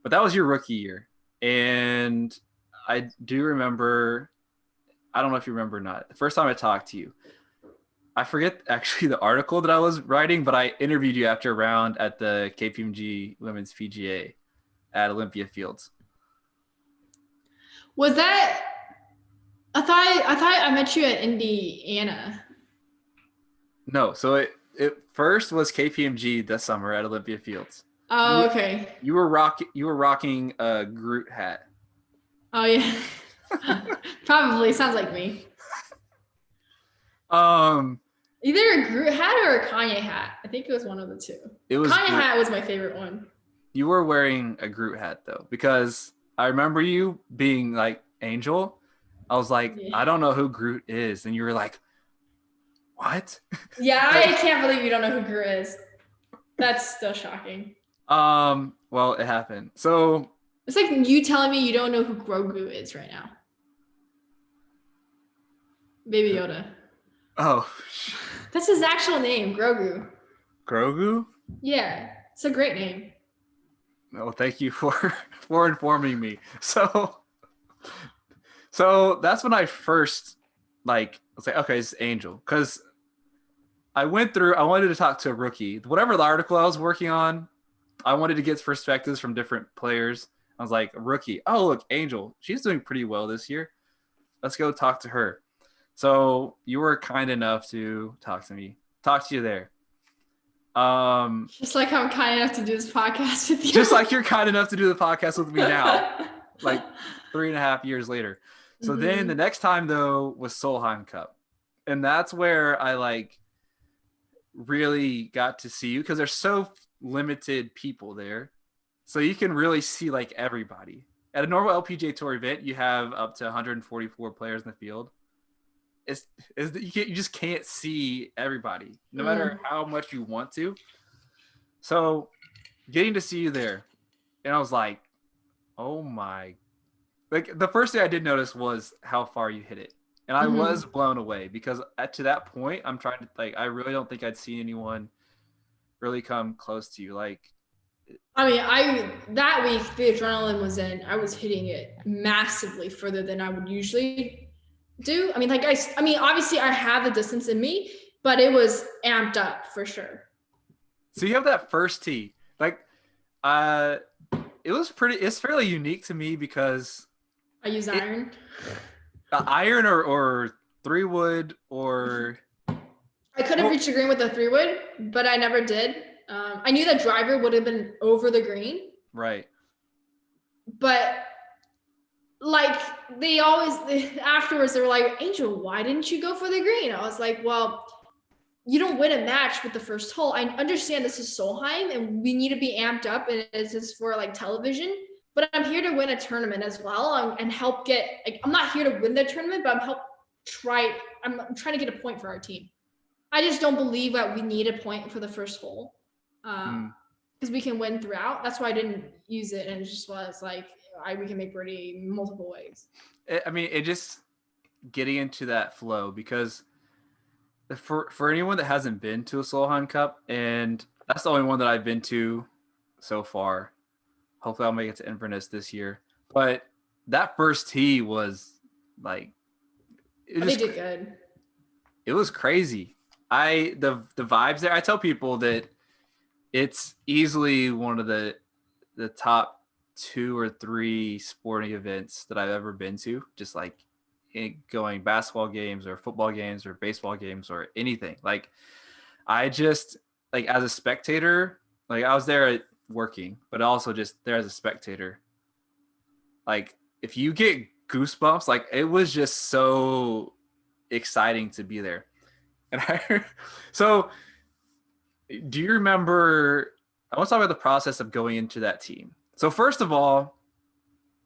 [SPEAKER 3] But that was your rookie year. And I do remember, I don't know if you remember or not, the first time I talked to you, I forget actually the article that I was writing, but I interviewed you after a round at the KPMG Women's PGA at Olympia Fields.
[SPEAKER 2] Was that? I thought I met you at Indiana.
[SPEAKER 3] No, so it first was KPMG this summer at Olympia Fields.
[SPEAKER 2] Oh, okay.
[SPEAKER 3] You were rocking a Groot hat.
[SPEAKER 2] Oh yeah. Probably sounds like me. Either a Groot hat or a Kanye hat. I think it was one of the two.
[SPEAKER 3] It was
[SPEAKER 2] Kanye hat was my favorite one.
[SPEAKER 3] You were wearing a Groot hat though, because I remember you being like, Angel. I was like, yeah. I don't know who Groot is, and you were like, what?
[SPEAKER 2] Yeah, I can't believe you don't know who Groot is. That's still shocking.
[SPEAKER 3] Well, it happened. So
[SPEAKER 2] it's like you telling me you don't know who Grogu is right now. Baby Yoda.
[SPEAKER 3] Oh.
[SPEAKER 2] That's his actual name, Grogu.
[SPEAKER 3] Grogu?
[SPEAKER 2] Yeah, it's a great name.
[SPEAKER 3] Well, thank you for informing me. So that's when I first was like, okay, it's Angel, because I wanted to talk to a rookie. Whatever the article I was working on, I wanted to get perspectives from different players. I was like, a rookie. Oh, look, Angel. She's doing pretty well this year. Let's go talk to her. So you were kind enough to talk to you there.
[SPEAKER 2] Just like I'm kind enough to do this podcast with you.
[SPEAKER 3] Just like you're kind enough to do the podcast with me now, like 3.5 years later. So then the next time though was Solheim Cup. And that's where I really got to see you, because there's so limited people there. So you can really see everybody. At a normal LPGA Tour event, you have up to 144 players in the field. You just can't see everybody, no matter how much you want to. So getting to see you there, and I was like, oh my. The first thing I did notice was how far you hit it. And I was blown away, because to that point, I'm trying to I really don't think I'd seen anyone really come close to you.
[SPEAKER 2] That week the adrenaline was in. I was hitting it massively further than I would usually do. Obviously I have the distance in me, but it was amped up for sure.
[SPEAKER 3] So you have that first tee, it's fairly unique to me, because
[SPEAKER 2] I use iron.
[SPEAKER 3] Iron or 3-wood, or
[SPEAKER 2] I could have reached the green with a 3-wood, but I never did. I knew that driver would have been over the green.
[SPEAKER 3] Right.
[SPEAKER 2] But afterwards they were like, Angel, why didn't you go for the green? I was like, well, you don't win a match with the first hole. I understand this is Solheim and we need to be amped up, and it's just for television. But I'm here to win a tournament as well and help get. I'm not here to win the tournament, but I'm trying to get a point for our team. I just don't believe that we need a point for the first hole, because we can win throughout. That's why I didn't use it, and it just was we can make birdie multiple ways.
[SPEAKER 3] It just getting into that flow, because for anyone that hasn't been to a Solheim Cup, and that's the only one that I've been to so far. Hopefully I'll make it to Inverness this year. But that first tee was they did
[SPEAKER 2] good.
[SPEAKER 3] It was crazy. The vibes there. I tell people that it's easily one of the top 2 or 3 sporting events that I've ever been to. Just going basketball games or football games or baseball games or anything. I just as a spectator, I was there working, but also just there as a spectator. If you get goosebumps, it was just so exciting to be there. And so Do you remember? I want to talk about the process of going into that team. So first of all,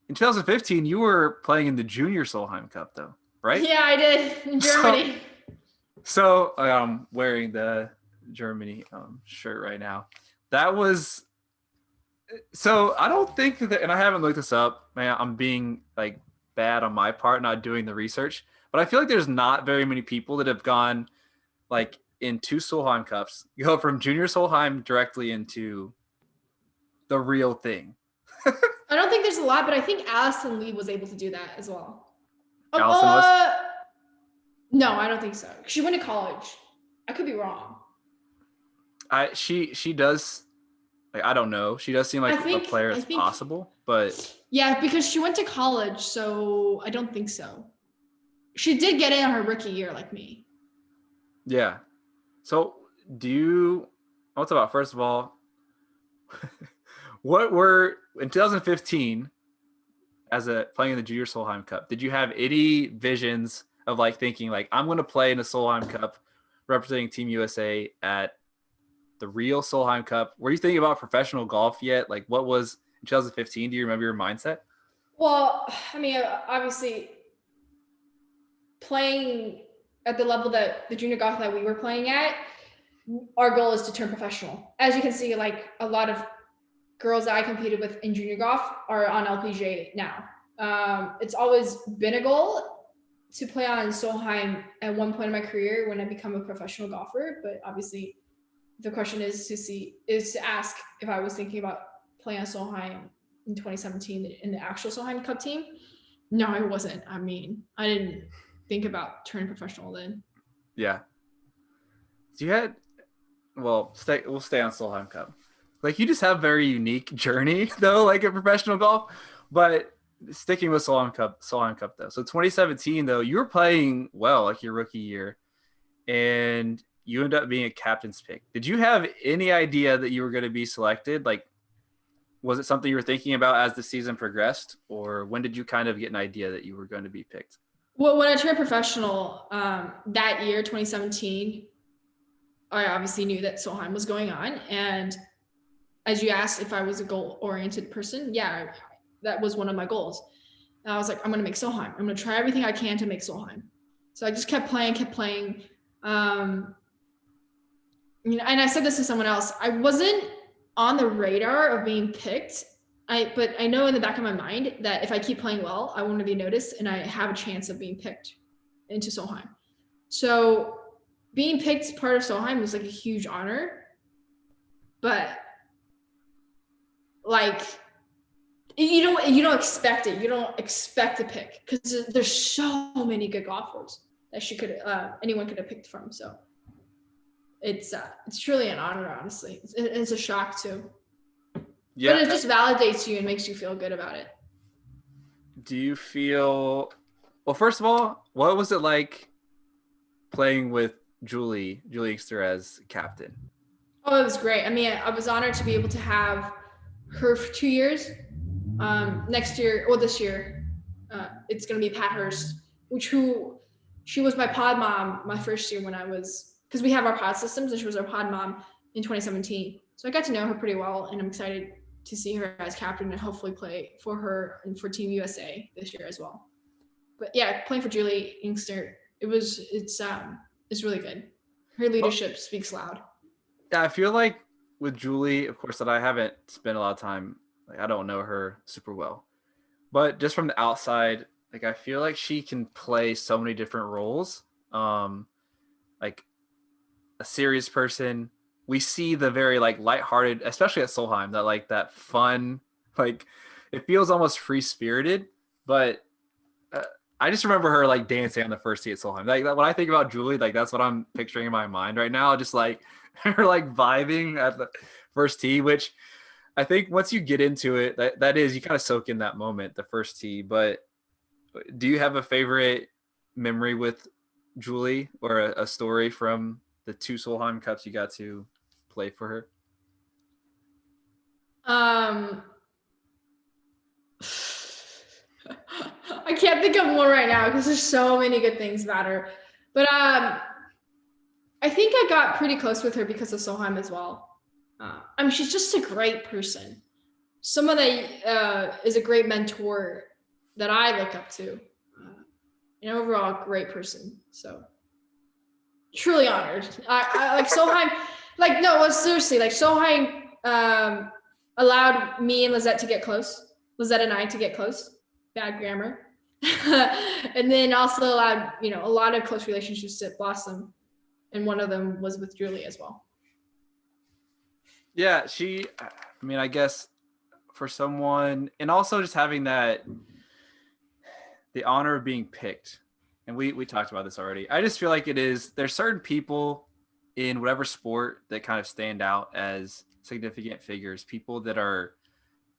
[SPEAKER 3] in 2015, you were playing in the Junior Solheim Cup, though, right?
[SPEAKER 2] Yeah, I did in Germany.
[SPEAKER 3] So I'm wearing the Germany shirt right now. That was so. I don't think that, and I haven't looked this up. Man, I'm being like bad on my part, not doing the research. But I feel like there's not very many people that have gone like in two Solheim Cups. You go from Junior Solheim directly into the real thing.
[SPEAKER 2] I don't think there's a lot, but I think Allison Lee was able to do that as well.
[SPEAKER 3] Allison was?
[SPEAKER 2] No, I don't think so. She went to college. I could be wrong.
[SPEAKER 3] She does. Like, I don't know. She does seem like a player as possible, but
[SPEAKER 2] yeah, because she went to college, so I don't think so. She did get in her rookie year, like me.
[SPEAKER 3] Yeah. So, what's about first of all? What were in 2015 as playing in the Junior Solheim Cup? Did you have any visions of like thinking like I'm going to play in a Solheim Cup representing Team USA at the real Solheim Cup? Were you thinking about professional golf yet? Like, what was in 2015? Do you remember your mindset?
[SPEAKER 2] Well, I mean, obviously, playing at the level that the junior golf that we were playing at, our goal is to turn professional. As you can see, like a lot of girls that I competed with in junior golf are on LPGA now. It's always been a goal to play on Solheim at one point in my career when I become a professional golfer, but obviously the question is to ask if I was thinking about playing on Solheim in 2017 in the actual Solheim Cup team. No, I wasn't. I mean, I didn't think about turning professional then.
[SPEAKER 3] Yeah. We'll stay on Solheim Cup. Like, you just have a very unique journey though, like in professional golf. But sticking with Solheim Cup though. So 2017 though, you were playing well, like your rookie year, and you end up being a captain's pick. Did you have any idea that you were going to be selected? Like, was it something you were thinking about as the season progressed, or when did you kind of get an idea that you were going to be picked?
[SPEAKER 2] Well, when I turned professional that year, 2017, I obviously knew that Solheim was going on. And as you asked if I was a goal-oriented person, yeah, that was one of my goals. And I was like, I'm going to make Solheim. I'm going to try everything I can to make Solheim. So I just kept playing. And I said this to someone else. I wasn't on the radar of being picked. But I know in the back of my mind that if I keep playing well, I want to be noticed and I have a chance of being picked into Solheim. So being picked part of Solheim was like a huge honor, but like you don't expect it. You don't expect to pick because there's so many good golfers that anyone could have picked from. So it's truly an honor, honestly. It's a shock too. Yeah. But it just validates you and makes you feel good about it.
[SPEAKER 3] Do you feel, well, first of all, what was it like playing with Julie Inkster as captain?
[SPEAKER 2] Oh, it was great. I mean, I was honored to be able to have her for 2 years. This year, it's going to be Pat Hurst, she was my pod mom my first year because we have our pod systems, and she was our pod mom in 2017. So I got to know her pretty well, and I'm excited to see her as captain and hopefully play for her and for Team USA this year as well. But yeah, playing for Julie Inkster, it's really good. Her leadership speaks loud.
[SPEAKER 3] Yeah, I feel like with Julie, of course, that I haven't spent a lot of time, like I don't know her super well, but just from the outside, like I feel like she can play so many different roles. Like a serious person. We see the very like lighthearted, especially at Solheim, that fun, like it feels almost free spirited. But I just remember her like dancing on the first tee at Solheim. Like when I think about Julie, like that's what I'm picturing in my mind right now. Just like her like vibing at the first tee, which I think once you get into it, that is you kind of soak in that moment, the first tee. But do you have a favorite memory with Julie or a story from the 2 Solheim Cups you got to play for her?
[SPEAKER 2] I can't think of one right now because there's so many good things about her. But I think I got pretty close with her because of Solheim as well. I mean, she's just a great person. Someone that is a great mentor that I look up to. And overall, great person. So truly honored. I like Solheim. Like, no, seriously, like Solheim allowed me and Lizette to get close. Lizette and I to get close. Bad grammar. And then also allowed, a lot of close relationships to blossom. And one of them was with Julie as well.
[SPEAKER 3] Yeah, I guess for someone, and also just having the honor of being picked. And we talked about this already. I just feel like there's certain people in whatever sport that kind of stand out as significant figures, people that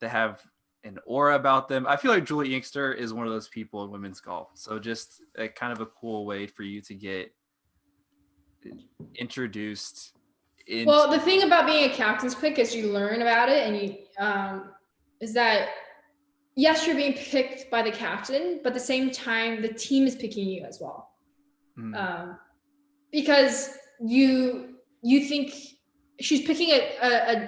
[SPEAKER 3] have an aura about them. I feel like Julie Inkster is one of those people in women's golf. So just a kind of a cool way for you to get introduced.
[SPEAKER 2] Well, the thing about being a captain's pick is you learn about it, and you is that yes, you're being picked by the captain, but at the same time, the team is picking you as well. Because you think she's picking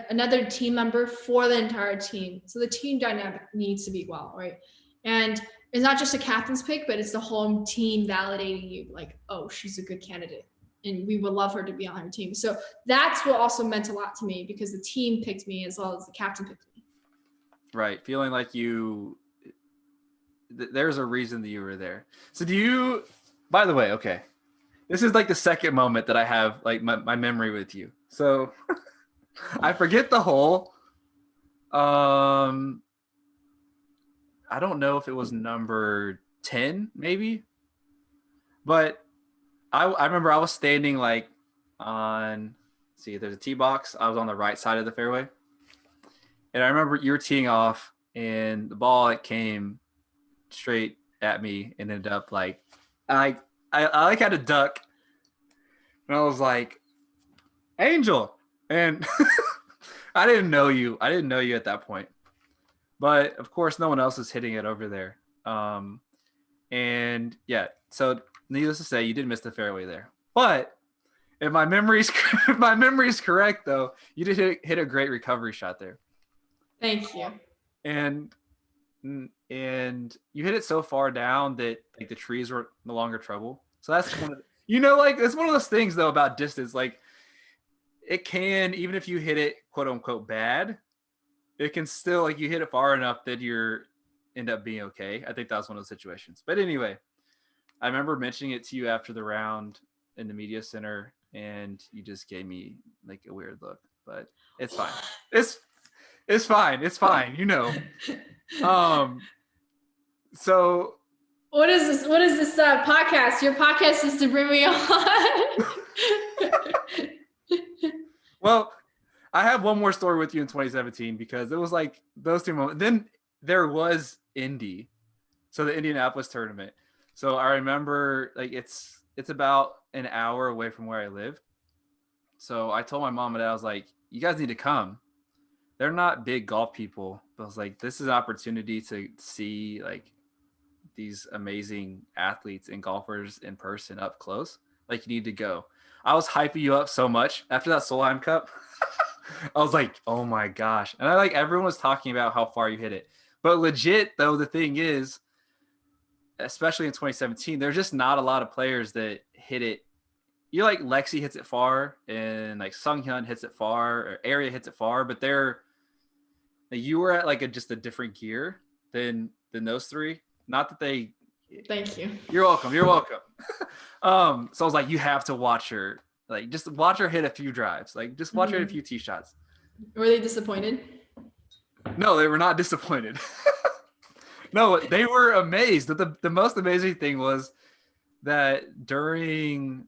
[SPEAKER 2] another team member for the entire team. So the team dynamic needs to be well, right? And it's not just a captain's pick, but it's the whole team validating you, like, oh, she's a good candidate, and we would love her to be on her team. So that's what also meant a lot to me, because the team picked me as well as the captain picked me. Right.
[SPEAKER 3] Feeling like there's a reason that you were there. So by the way, okay, this is like the second moment that I have like my memory with you. So I forget the whole, I don't know if it was number 10 maybe, but I remember I was standing like there's a tee box. I was on the right side of the fairway. And I remember you were teeing off, and the ball came straight at me and ended up like, I had a duck, and I was like, Angel, and I didn't know you at that point, but of course no one else is hitting it over there. And yeah, so needless to say, you did miss the fairway there, but if my memory is correct, though, you did hit a great recovery shot there.
[SPEAKER 2] Thank you.
[SPEAKER 3] And you hit it so far down that like the trees were no longer trouble. So that's it's one of those things though about distance. Like, it can, even if you hit it quote unquote bad, it can still, like, you hit it far enough that you're end up being okay. I think that was one of those situations. But anyway, I remember mentioning it to you after the round in the media center, and you just gave me like a weird look. But it's fine. It's fine. It's fine. So
[SPEAKER 2] what is this podcast? Your podcast is to bring me on.
[SPEAKER 3] Well, I have one more story with you in 2017, because it was like those two moments. Then there was Indy. So the Indianapolis Tournament. So I remember, like, it's about an hour away from where I live. So I told my mom and dad, I was like, you guys need to come. They're not big golf people, but I was like, this is an opportunity to see like these amazing athletes and golfers in person up close. Like, you need to go. I was hyping you up so much after that Solheim Cup. I was like, oh my gosh. And everyone was talking about how far you hit it. But legit though, the thing is, especially in 2017, there's just not a lot of players that hit it. Like Lexi hits it far, and like Sunghyun hits it far, or Area hits it far, but you were at like just a different gear than those three. Not that they.
[SPEAKER 2] Thank you.
[SPEAKER 3] You're welcome. So I was like, you have to watch her. Like, just watch her hit a few drives. Like, just watch her hit a few tee shots.
[SPEAKER 2] Were they disappointed?
[SPEAKER 3] No, they were not disappointed. No, they were amazed. The most amazing thing was that during,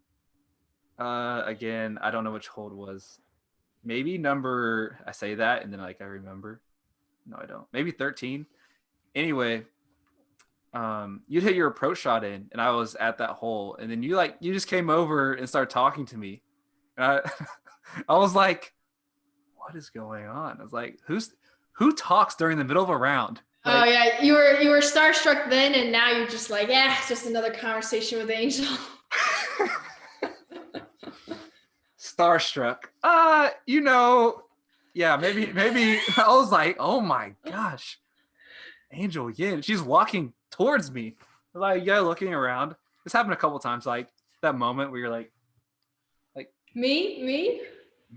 [SPEAKER 3] again, I don't know which hole it was. Maybe I say that, and then like I remember. No, I don't. Maybe 13. Anyway, you'd hit your approach shot in, and I was at that hole, and then you just came over and started talking to me. And I was like, what is going on? I was like, who talks during the middle of a round? Like,
[SPEAKER 2] oh yeah, you were starstruck then, and now you're just like, yeah, just another conversation with Angel.
[SPEAKER 3] starstruck. Yeah, maybe I was like, oh my gosh, Angel Yin. She's walking towards me. Like, yeah, looking around. This happened a couple times, like that moment where you're like
[SPEAKER 2] Me?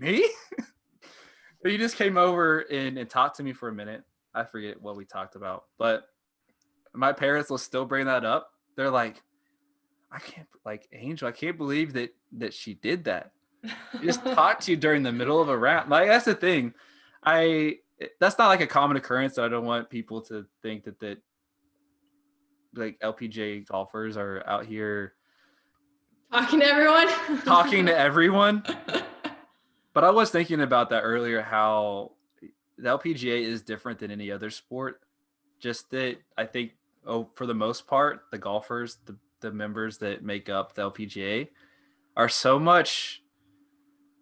[SPEAKER 3] But you just came over and talked to me for a minute. I forget what we talked about, but my parents will still bring that up. They're like, Angel, I can't believe that she did that. She just talked to you during the middle of a round. Like, that's the thing. That's not like a common occurrence. So I don't want people to think that like LPGA golfers are out here
[SPEAKER 2] Talking to everyone.
[SPEAKER 3] But I was thinking about that earlier, how the LPGA is different than any other sport. Just that I think, for the most part, the golfers, the members that make up the LPGA are so much,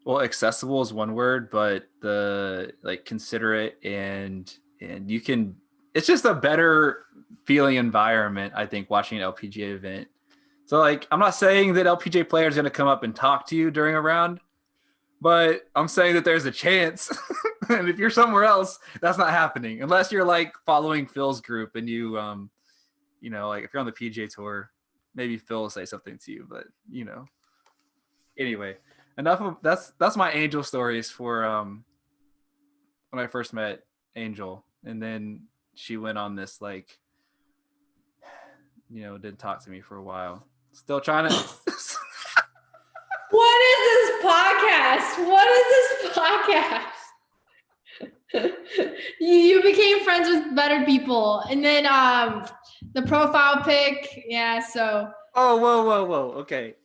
[SPEAKER 3] well, accessible is one word, but the like considerate and you can, it's just a better feeling environment, I think, watching an LPGA event. So like, I'm not saying that LPGA players are going to come up and talk to you during a round, but I'm saying that there's a chance. And if you're somewhere else, that's not happening unless you're like following Phil's group and you, like if you're on the PGA Tour, maybe Phil will say something to you, but anyway, enough of that's my Angel stories for when I first met Angel, and then she went on this like, didn't talk to me for a while. Still trying to.
[SPEAKER 2] What is this podcast? You became friends with better people, and then the profile pic. Yeah, so.
[SPEAKER 3] Oh, whoa. Okay.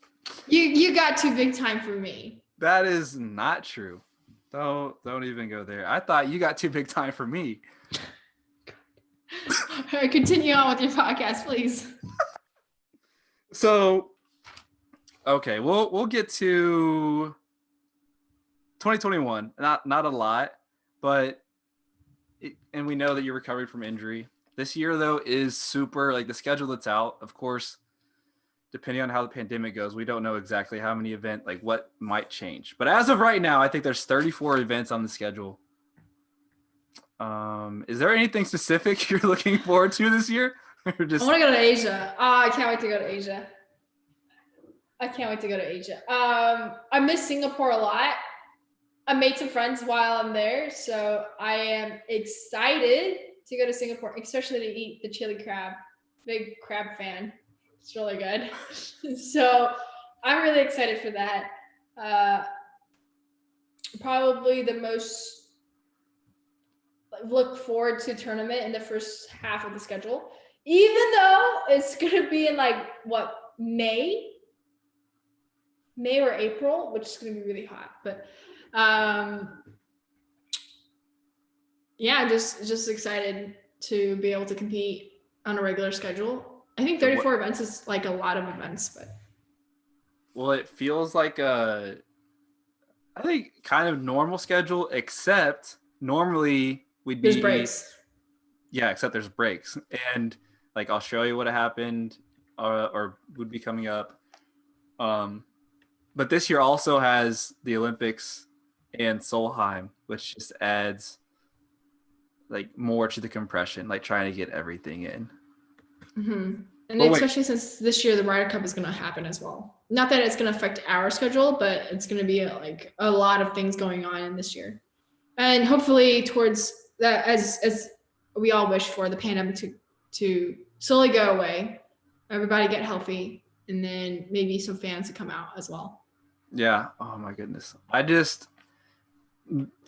[SPEAKER 2] You got too big time for me.
[SPEAKER 3] That is not true. Don't even go there. I thought you got too big time for me.
[SPEAKER 2] All right, continue on with your podcast, please.
[SPEAKER 3] So, okay, we'll get to 2021. Not a lot, but and we know that you're recovering from injury. This year, though, is super, like the schedule that's out, of course, depending on how the pandemic goes, we don't know exactly how many events, like what might change. But as of right now, I think there's 34 events on the schedule. Is there anything specific you're looking forward to this year? Or just...
[SPEAKER 2] I want to go to Asia. I can't wait to go to Asia. I miss Singapore a lot. I made some friends while I'm there, so I am excited to go to Singapore, especially to eat the chili crab. Big crab fan. It's really good. So I'm really excited for that. Probably the most look forward to tournament in the first half of the schedule, even though it's going to be in May or April, which is going to be really hot. But just excited to be able to compete on a regular schedule. I think 34 events is like a lot of events, but.
[SPEAKER 3] Well, it feels like I think kind of normal schedule, except normally
[SPEAKER 2] there's breaks.
[SPEAKER 3] Yeah, except there's breaks. And like Australia would have happened or would be coming up. But this year also has the Olympics and Solheim, which just adds like more to the compression, like trying to get everything in.
[SPEAKER 2] Mm-hmm. And especially since this year the Ryder Cup is going to happen as well. Not that it's going to affect our schedule, but it's going to be like a lot of things going on in this year. And hopefully towards that, as we all wish for, the pandemic to slowly go away, everybody get healthy, and then maybe some fans to come out as well.
[SPEAKER 3] Yeah. Oh my goodness.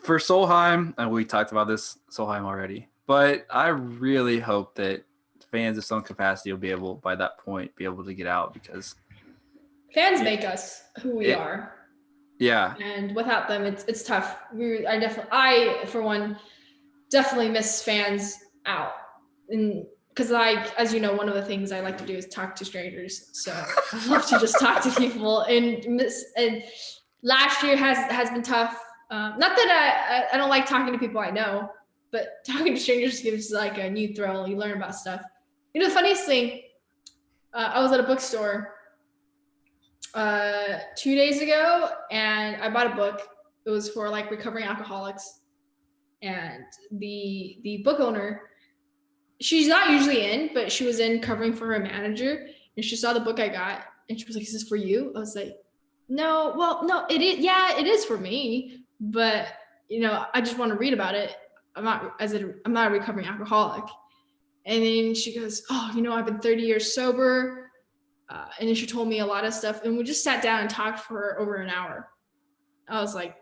[SPEAKER 3] For Solheim, and we talked about this Solheim already, but I really hope that fans of some capacity will be able, by that point, be able to get out, because
[SPEAKER 2] fans make us who we are.
[SPEAKER 3] Yeah.
[SPEAKER 2] And without them, it's tough. I for one definitely miss fans out, and because as you know, one of the things I like to do is talk to strangers. So I love to just talk to people, and last year has been tough. Not that I don't like talking to people I know, but talking to strangers gives like a new thrill. You learn about stuff. The funniest thing, I was at a bookstore 2 days ago, and I bought a book. It was for like recovering alcoholics, and the book owner, she's not usually in, but she was in covering for her manager, and she saw the book I got, and she was like, "Is this for you?" I was like, "No, well, no, it is. Yeah, it is for me, but I just want to read about it. I'm not a recovering alcoholic." And then she goes, "Oh, I've been 30 years sober." And then she told me a lot of stuff, and we just sat down and talked for over an hour. I was like,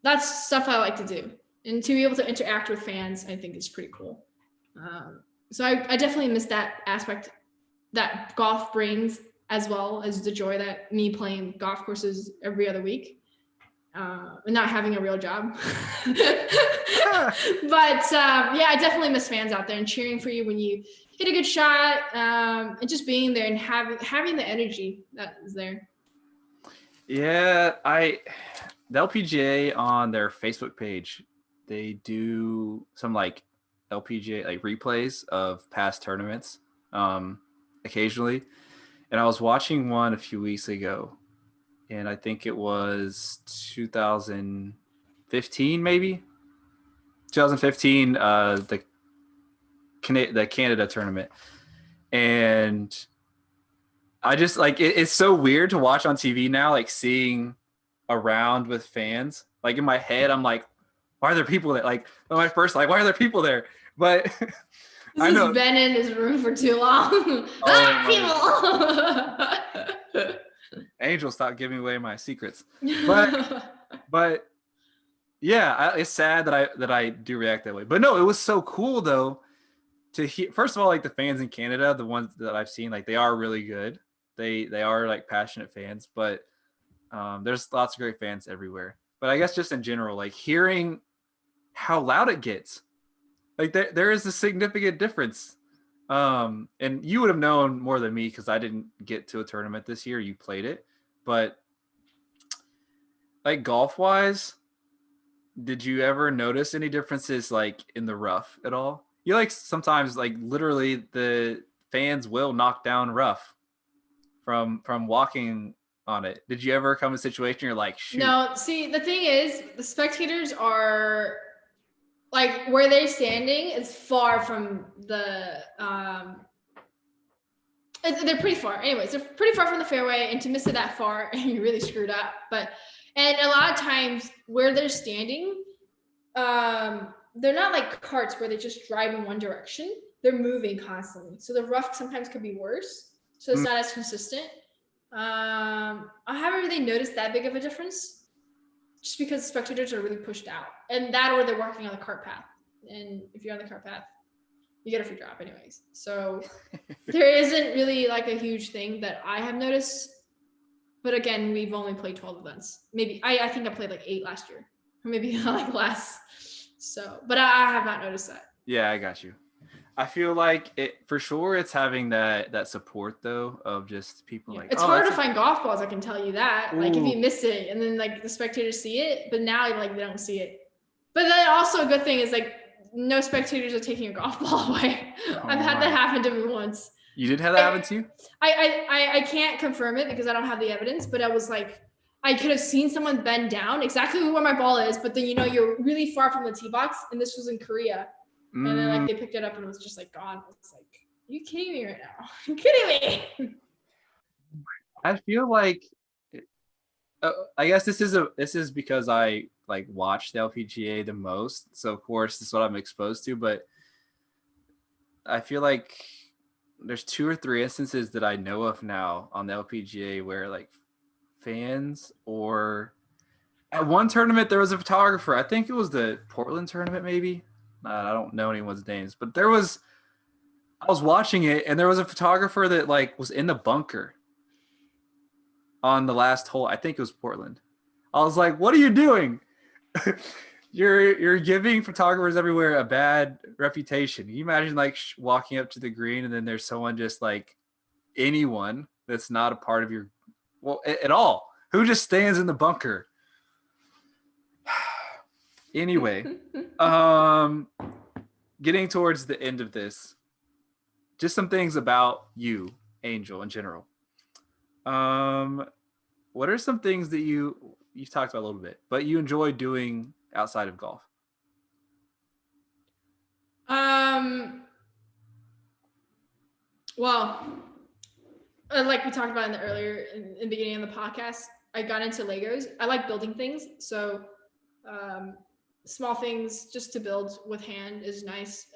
[SPEAKER 2] that's stuff I like to do. And to be able to interact with fans, I think is pretty cool. So I definitely miss that aspect that golf brings, as well as the joy that me playing golf courses every other week, and not having a real job. But yeah, I definitely miss fans out there and cheering for you when you hit a good shot, and just being there and having the energy that is there.
[SPEAKER 3] Yeah, the LPGA on their Facebook page, they do some like LPGA like replays of past tournaments occasionally. And I was watching one a few weeks ago, and I think it was 2015 maybe. 2015 the Canada tournament. And I just like it's so weird to watch on TV now, like seeing a round with fans. Like in my head, I'm like, why are there people there? Like my first, like, why are there people there? But I know
[SPEAKER 2] Been in this room for too long. People.
[SPEAKER 3] Angel, stop giving away my secrets. But yeah, it's sad that I do react that way. But no, it was so cool though to hear. First of all, like the fans in Canada, the ones that I've seen, like they are really good. They are like passionate fans, but there's lots of great fans everywhere. But I guess just in general, like hearing how loud it gets, like there is a significant difference. And you would have known more than me because I didn't get to a tournament this year. You played it, but like golf wise, did you ever notice any differences like in the rough at all? You like sometimes like literally the fans will knock down rough from walking on it. Did you ever come in a situation you're like, shoot?
[SPEAKER 2] No, see, the thing is, the spectators are like where they're standing is far from the they're pretty far. Anyways, they're pretty far from the fairway, and to miss it that far, you really screwed up. And a lot of times where they're standing, they're not like carts where they just drive in one direction. They're moving constantly, so the rough sometimes could be worse. So it's not as consistent. I haven't really noticed that big of a difference, just because spectators are really pushed out, and that or they're walking on the cart path. And if you're on the cart path, you get a free drop anyways. So there isn't really like a huge thing that I have noticed. But again, we've only played 12 events. Maybe I think I played like 8 last year, or maybe like less. So, but I have not noticed that.
[SPEAKER 3] Yeah, I got you. I feel like it for sure. It's having that support though of just people like.
[SPEAKER 2] It's harder to find golf balls. I can tell you that. Like if you miss it, and then like the spectators see it, but now like they don't see it. But then also a good thing is like no spectators are taking your golf ball away. I've had that happen to me once.
[SPEAKER 3] You did have that happen to you?
[SPEAKER 2] I can't confirm it because I don't have the evidence, but I was like, I could have seen someone bend down exactly where my ball is, but then you're really far from the tee box, and this was in Korea. And then like they picked it up and it was just like gone. I was like, are you kidding me right now? Are you kidding me?
[SPEAKER 3] I feel like I guess this is because I like watch the LPGA the most, so of course this is what I'm exposed to. But I feel like there's 2 or 3 instances that I know of now on the LPGA where like fans, or at one tournament there was a photographer. I think it was the Portland tournament, maybe. I don't know anyone's names, but I was watching it and there was a photographer that like was in the bunker on the last hole. I think it was Portland. I was like, what are you doing? You're giving photographers everywhere a bad reputation. Can you imagine like walking up to the green and then there's someone just like anyone that's not a part of your, well, at all, who just stands in the bunker. Anyway, getting towards the end of this, just some things about you, Angel, in general. what are some things that you've talked about a little bit, but you enjoy doing outside of golf?
[SPEAKER 2] Well, like we talked about in the beginning of the podcast, I got into Legos. I like building things, so small things just to build with hand is nice.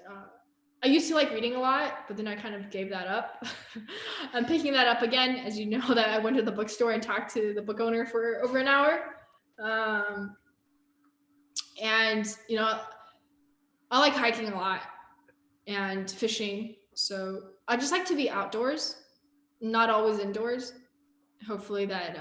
[SPEAKER 2] I used to like reading a lot, but then I kind of gave that up. I'm picking that up again, as you know, that I went to the bookstore and talked to the book owner for over an hour. And, you know, I like hiking a lot and fishing. So I just like to be outdoors, not always indoors. Hopefully that,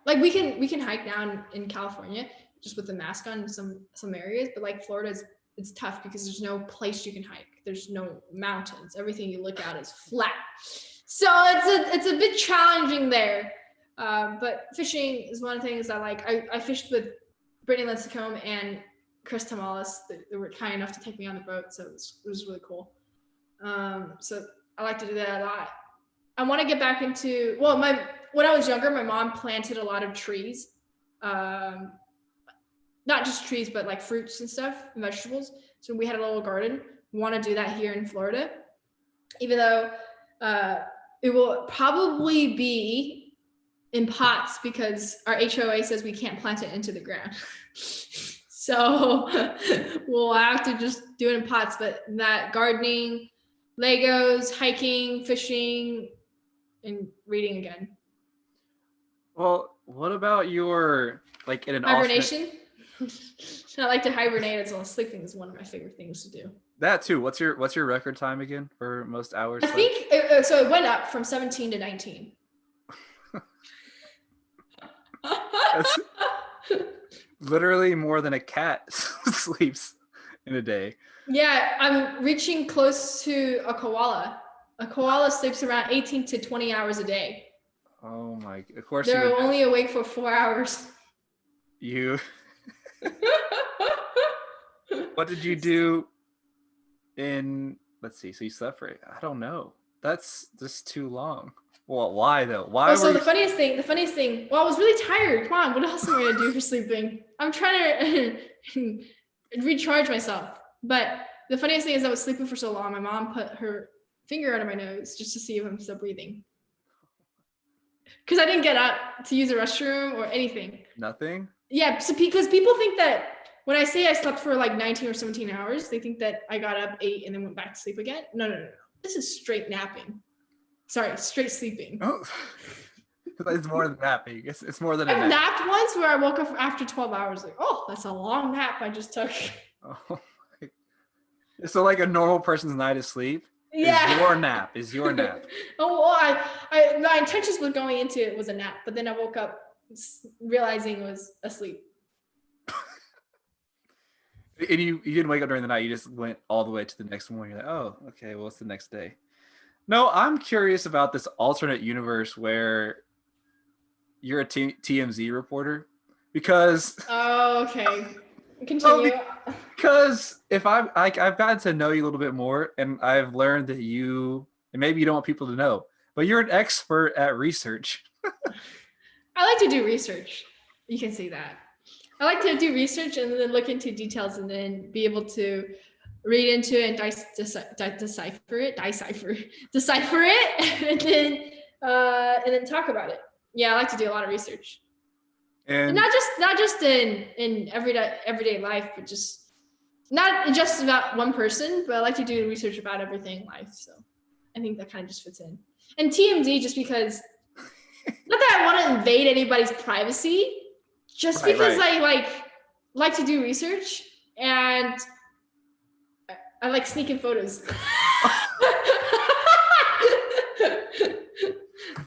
[SPEAKER 2] like we can hike down in California just with the mask on in some areas, but like Florida it's tough because there's no place you can hike. There's no mountains. Everything you look at is flat. So it's a bit challenging there. But fishing is one of the things I like. I fished with Brittany Lincecum and Chris Tamales. They were kind enough to take me on the boat, so it was really cool. So I like to do that a lot. I want to get back into, when I was younger, my mom planted a lot of trees. Not just trees, but like fruits and stuff, and vegetables. So we had a little garden. We want to do that here in Florida, even though it will probably be in pots because our HOA says we can't plant it into the ground. So we'll have to just do it in pots. But that gardening, Legos, hiking, fishing, and reading again.
[SPEAKER 3] Well, what about your like in an
[SPEAKER 2] hibernation? I like to hibernate as well. Sleeping is one of my favorite things to do.
[SPEAKER 3] That too. What's your record time again for most hours?
[SPEAKER 2] I think so. It went up from 17 to 19.
[SPEAKER 3] That's literally more than a cat sleeps in a day.
[SPEAKER 2] Yeah, I'm reaching close to a koala. A koala sleeps around 18 to 20 hours a day.
[SPEAKER 3] Oh my! Of course,
[SPEAKER 2] they're only awake for 4 hours.
[SPEAKER 3] What did you do let's see, so you slept for I don't know. That's just too long. Well, why though?
[SPEAKER 2] The funniest thing, well, I was really tired. Come on, what else am I gonna do for sleeping? I'm trying to recharge myself. But the funniest thing is I was sleeping for so long, my mom put her finger under my nose just to see if I'm still breathing. Because I didn't get up to use the restroom or anything.
[SPEAKER 3] Nothing?
[SPEAKER 2] Yeah, so because people think that when I say I slept for like 19 or 17 hours, they think that I got up, ate, and then went back to sleep again. No. This is straight napping. Sorry, straight sleeping.
[SPEAKER 3] Oh, it's more than napping. It's more than a
[SPEAKER 2] nap. I
[SPEAKER 3] nap.
[SPEAKER 2] napped once where I woke up after 12 hours. Like, oh, that's a long nap I just took.
[SPEAKER 3] Oh, so like a normal person's night of sleep
[SPEAKER 2] is
[SPEAKER 3] your nap.
[SPEAKER 2] Oh, well, my intentions with going into it was a nap, but then I woke up realizing I was asleep.
[SPEAKER 3] And you didn't wake up during the night. You just went all the way to the next morning. You're like, oh, okay, well, it's the next day. No, I'm curious about this alternate universe where you're a TMZ reporter because.
[SPEAKER 2] Oh, okay. Continue.
[SPEAKER 3] Because if I've gotten to know you a little bit more, and I've learned that and maybe you don't want people to know, but you're an expert at research.
[SPEAKER 2] I like to do research. You can see that. I like to do research and then look into details and then be able to read into it and decipher it, and then talk about it. Yeah, I like to do a lot of research. And not just in everyday life, but just not just about one person, but I like to do research about everything in life. So I think that kind of just fits in. And TMZ just because, not that I want to invade anybody's privacy, just because I like to do research and I like sneaking photos.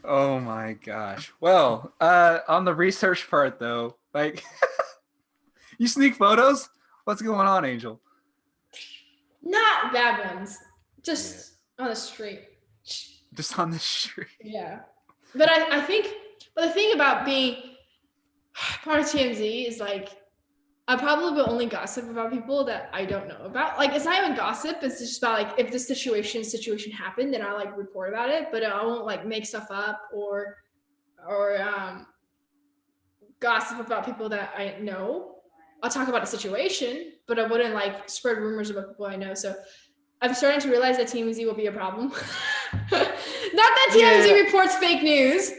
[SPEAKER 3] Oh my gosh. Well, on the research part though, like you sneak photos? What's going on, Angel?
[SPEAKER 2] Not bad ones. Just on the street.
[SPEAKER 3] Just on the street.
[SPEAKER 2] Yeah. But I think the thing about being part of TMZ is like I probably will only gossip about people that I don't know about. Like it's not even gossip, it's just about like if this situation happened, then I'll like report about it, but I won't like make stuff up or or gossip about people that I know. I'll talk about a situation, but I wouldn't like spread rumors about people I know. So I'm starting to realize that TMZ will be a problem. Not that TMZ reports fake news,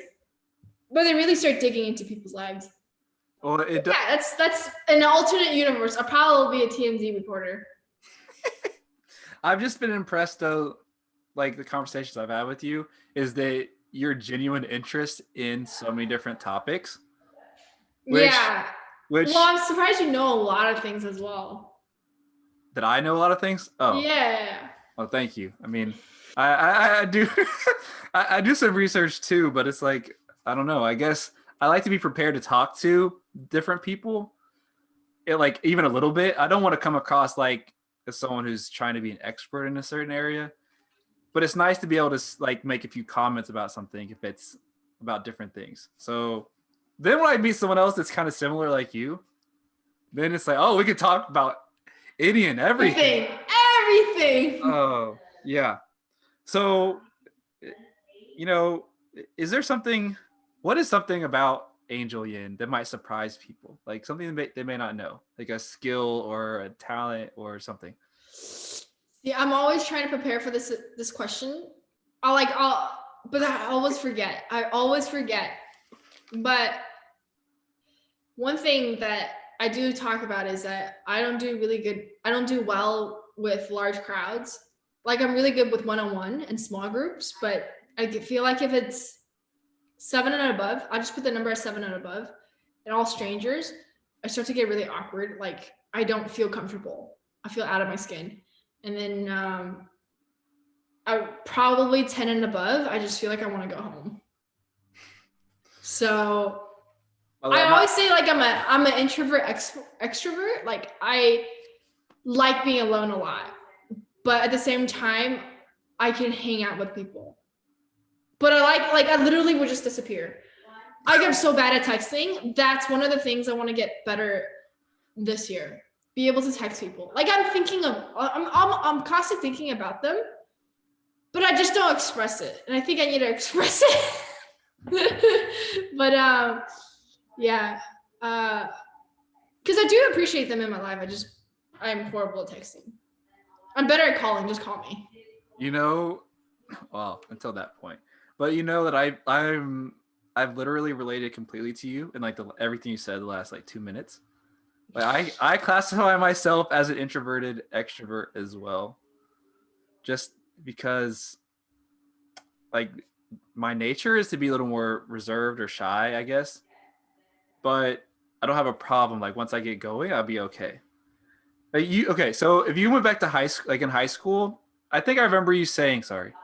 [SPEAKER 2] but they really start digging into people's lives.
[SPEAKER 3] Well,
[SPEAKER 2] that's an alternate universe. I'll probably be a TMZ reporter.
[SPEAKER 3] I've just been impressed though, like the conversations I've had with you, is that your genuine interest in so many different topics. Which,
[SPEAKER 2] well, I'm surprised you know a lot of things as well.
[SPEAKER 3] That I know a lot of things? Oh.
[SPEAKER 2] Yeah.
[SPEAKER 3] Oh, thank you. I mean, I do I do some research too, but it's like, I don't know. I guess I like to be prepared to talk to different people. Like even a little bit. I don't want to come across like as someone who's trying to be an expert in a certain area. But it's nice to be able to like make a few comments about something if it's about different things. So then when I meet someone else that's kind of similar like you, then it's like, oh, we could talk about any and everything.
[SPEAKER 2] Everything.
[SPEAKER 3] Oh, yeah. So, you know, what is something about Angel Yin that might surprise people? Like something they may not know, like a skill or a talent or something.
[SPEAKER 2] Yeah, I'm always trying to prepare for this question. But I always forget. But one thing that I do talk about is that I don't do well with large crowds. Like I'm really good with one-on-one and small groups, but I feel like if it's 7 and above, I just put the number as 7 and above, and all strangers, I start to get really awkward. Like I don't feel comfortable. I feel out of my skin. And then I probably 10 and above, I just feel like I want to go home. So I always say like I'm an introvert extrovert. Like I like being alone a lot, but at the same time, I can hang out with people. But I literally would just disappear. I'm so bad at texting. That's one of the things I want to get better this year. Be able to text people. Like I'm constantly thinking about them, but I just don't express it. And I think I need to express it. But yeah. Because I do appreciate them in my life. I'm horrible at texting. I'm better at calling. Just call me.
[SPEAKER 3] Well, until that point. But you know that I've literally related completely to you and like everything you said the last like 2 minutes. Like I classify myself as an introverted extrovert as well. Just because like my nature is to be a little more reserved or shy, I guess. But I don't have a problem. Like once I get going, I'll be okay. So if you went back to high school, like in high school, I think I remember you saying, sorry.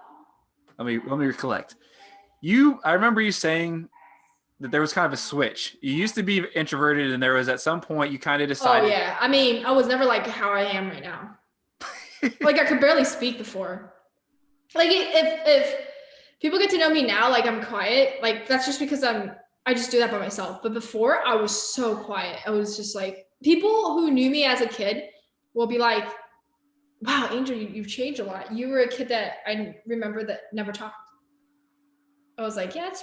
[SPEAKER 3] Let me recollect. I remember you saying that there was kind of a switch. You used to be introverted, and there was at some point you kind of decided.
[SPEAKER 2] Oh yeah, I mean, I was never like how I am right now. Like I could barely speak before. Like if people get to know me now, like I'm quiet. Like that's just because I just do that by myself. But before, I was so quiet. I was just like people who knew me as a kid will be like, "Wow, Angel, you've changed a lot. You were a kid that I remember that never talked." I was like, yeah, it's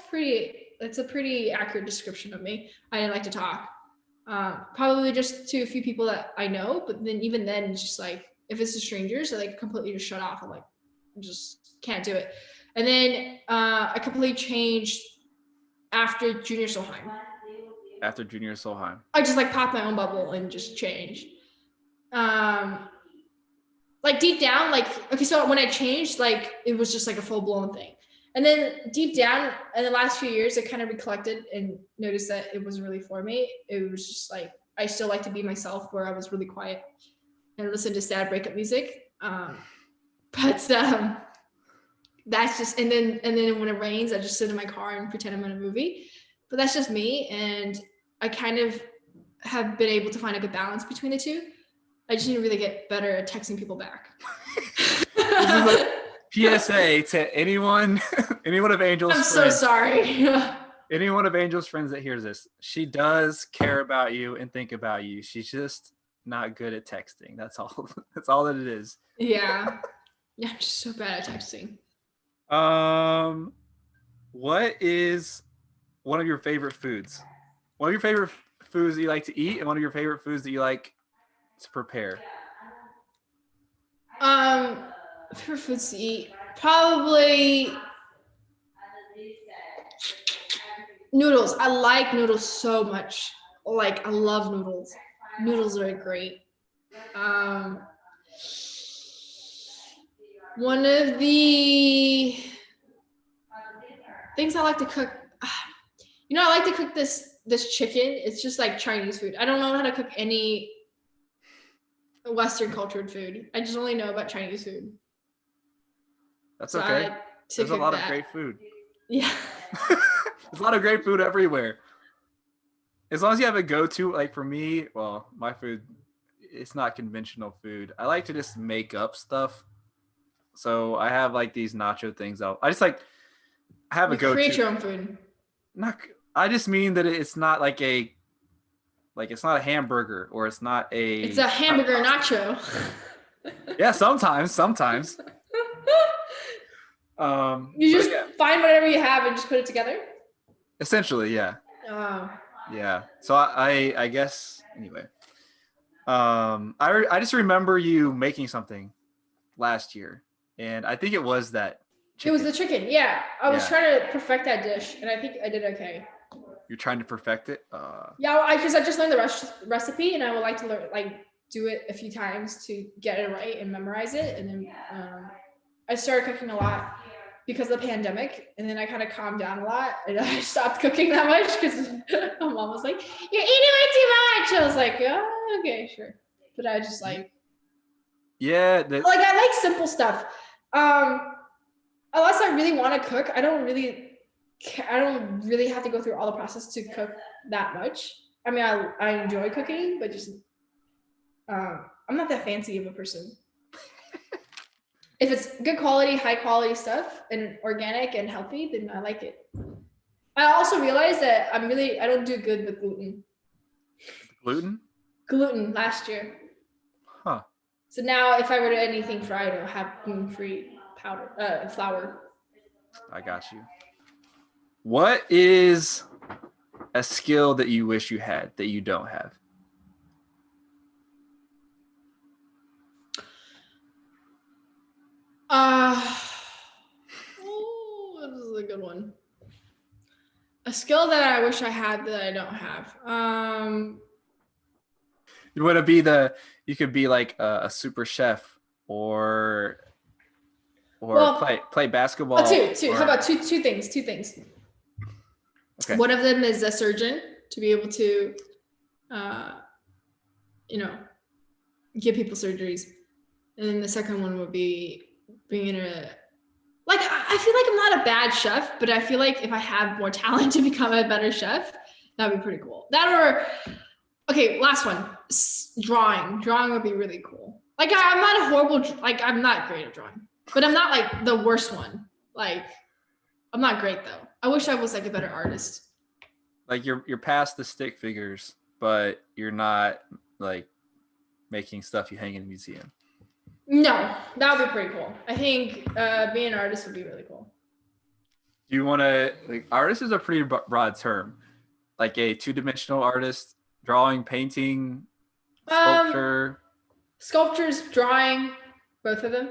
[SPEAKER 2] a pretty accurate description of me. I didn't like to talk. Probably just to a few people that I know, but then even then, it's just like, if it's to strangers, I like completely just shut off. I'm like, just can't do it. And then I completely changed after junior Solheim.
[SPEAKER 3] After junior Solheim.
[SPEAKER 2] I just like popped my own bubble and just changed. Like deep down, like, okay, so when I changed, like, it was just like a full blown thing. And then deep down in the last few years, I kind of recollected and noticed that it wasn't really for me. It was just like, I still like to be myself where I was really quiet and listen to sad breakup music. But that's just, and then when it rains, I just sit in my car and pretend I'm in a movie. But that's just me. And I kind of have been able to find a good balance between the two. I just need to really get better at texting people back.
[SPEAKER 3] PSA to anyone of Angel's friends.
[SPEAKER 2] I'm so sorry.
[SPEAKER 3] Any one of Angel's friends that hears this, she does care about you and think about you. She's just not good at texting. That's all. That's all that it is.
[SPEAKER 2] Yeah. Yeah, I'm just so bad at texting.
[SPEAKER 3] What is one of your favorite foods. One of your favorite foods that you like to eat, and one of your favorite foods that you like to prepare.
[SPEAKER 2] Favorite foods to eat, probably noodles. I like noodles so much. Like, I love noodles. Noodles are great. One of the things I like to cook, I like to cook this chicken. It's just like Chinese food. I don't know how to cook any Western cultured food. I just only know about Chinese food.
[SPEAKER 3] That's okay. There's a lot of great food.
[SPEAKER 2] Yeah.
[SPEAKER 3] There's a lot of great food everywhere. As long as you have a go-to, like for me, well, my food, it's not conventional food. I like to just make up stuff. So I have like these nacho things. I just like have a go-to.
[SPEAKER 2] Create your own food.
[SPEAKER 3] I just mean that it's not like it's not a hamburger, or it's not a.
[SPEAKER 2] It's a hamburger nacho.
[SPEAKER 3] Yeah, sometimes.
[SPEAKER 2] You just find whatever you have and just put it together?
[SPEAKER 3] Essentially, yeah.
[SPEAKER 2] Oh.
[SPEAKER 3] Yeah. So I guess anyway. I just remember you making something last year, and I think it was that chicken.
[SPEAKER 2] It was the chicken. Yeah. I was trying to perfect that dish, and I think I did okay.
[SPEAKER 3] You're trying to perfect it?
[SPEAKER 2] Yeah, I just learned the recipe, and I would like to learn, do it a few times to get it right and memorize it. And then I started cooking a lot because of the pandemic, and then I kind of calmed down a lot, and I stopped cooking that much because my mom was like, "You're eating way too much." I was like, "Oh, okay, sure," but I just
[SPEAKER 3] yeah,
[SPEAKER 2] I like simple stuff. Unless I really want to cook, I don't really have to go through all the process to cook that much. I mean, I enjoy cooking, but just I'm not that fancy of a person. If it's good quality, high quality stuff and organic and healthy, then I like it. I also realized that I don't do good with gluten. Gluten last year.
[SPEAKER 3] Huh.
[SPEAKER 2] So now if I were to anything fried, I'll have gluten-free flour.
[SPEAKER 3] I got you. What is a skill that you wish you had that you don't have?
[SPEAKER 2] This is a good one. A skill that I wish I had that I don't have.
[SPEAKER 3] You want to be you could be like a super chef or play basketball.
[SPEAKER 2] Two. How about two things? Okay. One of them is a surgeon, to be able to, give people surgeries. And then the second one would be being I feel like I'm not a bad chef, but I feel like if I have more talent to become a better chef, that'd be pretty cool. Okay, last one, drawing. Drawing would be really cool. I'm not great at drawing, but I'm not the worst one. I'm not great though. I wish I was a better artist.
[SPEAKER 3] You're past the stick figures, but you're not making stuff you hang in a museum.
[SPEAKER 2] No, that would be pretty cool. I think being an artist would be really cool.
[SPEAKER 3] Do you want to artist is a pretty broad term, like a two-dimensional artist, drawing, painting, sculpture.
[SPEAKER 2] Sculptures, drawing, both of them.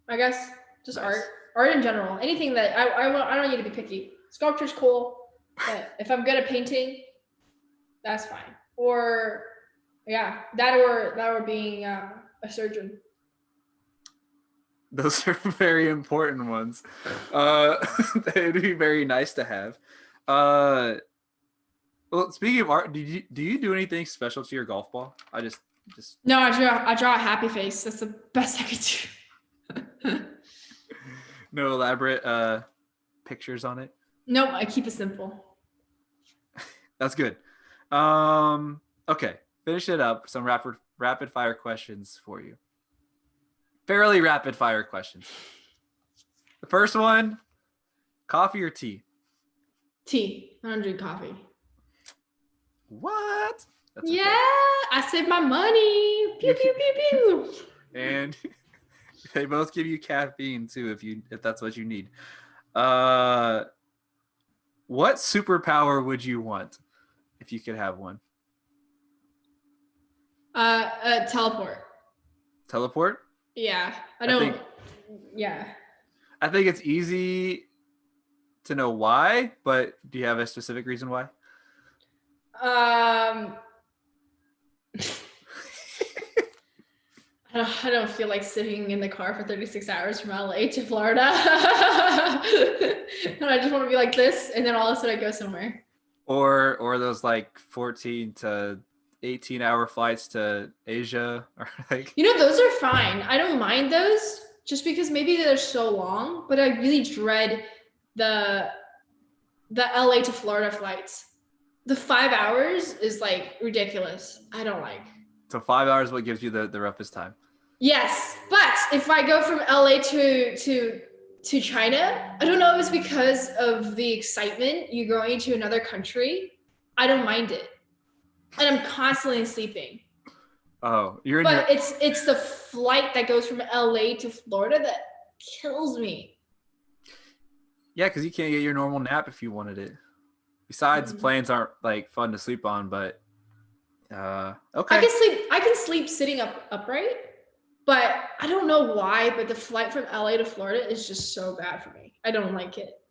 [SPEAKER 2] I guess just nice. Art in general. Anything that I don't want you to be picky. Sculpture's cool, but if I'm good at painting, that's fine. Or that or being a surgeon.
[SPEAKER 3] Those are very important ones. They'd be very nice to have. Well, speaking of art, do you do anything special to your golf ball?
[SPEAKER 2] No, I draw a happy face. That's the best I could do.
[SPEAKER 3] No elaborate pictures on it?
[SPEAKER 2] Nope, I keep it simple.
[SPEAKER 3] That's good. Okay, finish it up. Some rapid fire questions for you. Fairly rapid fire questions. The first one, coffee or tea?
[SPEAKER 2] Tea. I don't drink coffee.
[SPEAKER 3] What?
[SPEAKER 2] That's okay. I save my money. Pew, pew, pew, pew.
[SPEAKER 3] And they both give you caffeine too if that's what you need. What What superpower would you want if you could have one?
[SPEAKER 2] Teleport.
[SPEAKER 3] Teleport?
[SPEAKER 2] Yeah,
[SPEAKER 3] think
[SPEAKER 2] Yeah.
[SPEAKER 3] I think it's easy to know why, but do you have a specific reason why?
[SPEAKER 2] Um, I don't feel like sitting in the car for 36 hours from LA to Florida. And I just want to be like this, and then all of a sudden I go somewhere.
[SPEAKER 3] Or those like 14 to 18-hour flights to Asia, or like
[SPEAKER 2] Those are fine. I don't mind those just because maybe they're so long, but I really dread the LA to Florida flights. The 5 hours is like ridiculous. I don't like.
[SPEAKER 3] so 5 hours what gives you the roughest time.
[SPEAKER 2] Yes, but if I go from LA to China, I don't know if it's because of the excitement you're going to another country. I don't mind it, and I'm constantly sleeping.
[SPEAKER 3] Oh,
[SPEAKER 2] it's the flight that goes from LA to Florida that kills me.
[SPEAKER 3] Yeah, because you can't get your normal nap if you wanted it. Besides, planes aren't like fun to sleep on, but okay.
[SPEAKER 2] I can sleep sitting upright, but I don't know why. But the flight from LA to Florida is just so bad for me. I don't like it.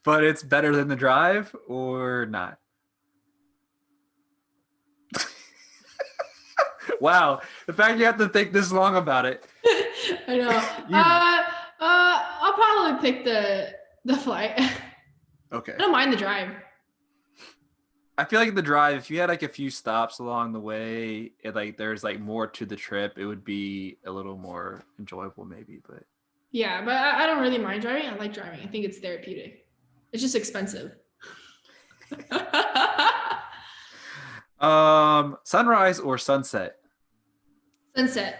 [SPEAKER 3] But it's better than the drive or not? Wow, the fact you have to think this long about it.
[SPEAKER 2] I know. I'll probably pick the flight.
[SPEAKER 3] Okay.
[SPEAKER 2] I don't mind the drive.
[SPEAKER 3] I feel like the drive, if you had like a few stops along the way, there's like more to the trip, it would be a little more enjoyable maybe, but
[SPEAKER 2] yeah, but I don't really mind driving. I like driving. I think it's therapeutic. It's just expensive.
[SPEAKER 3] Sunrise or sunset?
[SPEAKER 2] Sunset.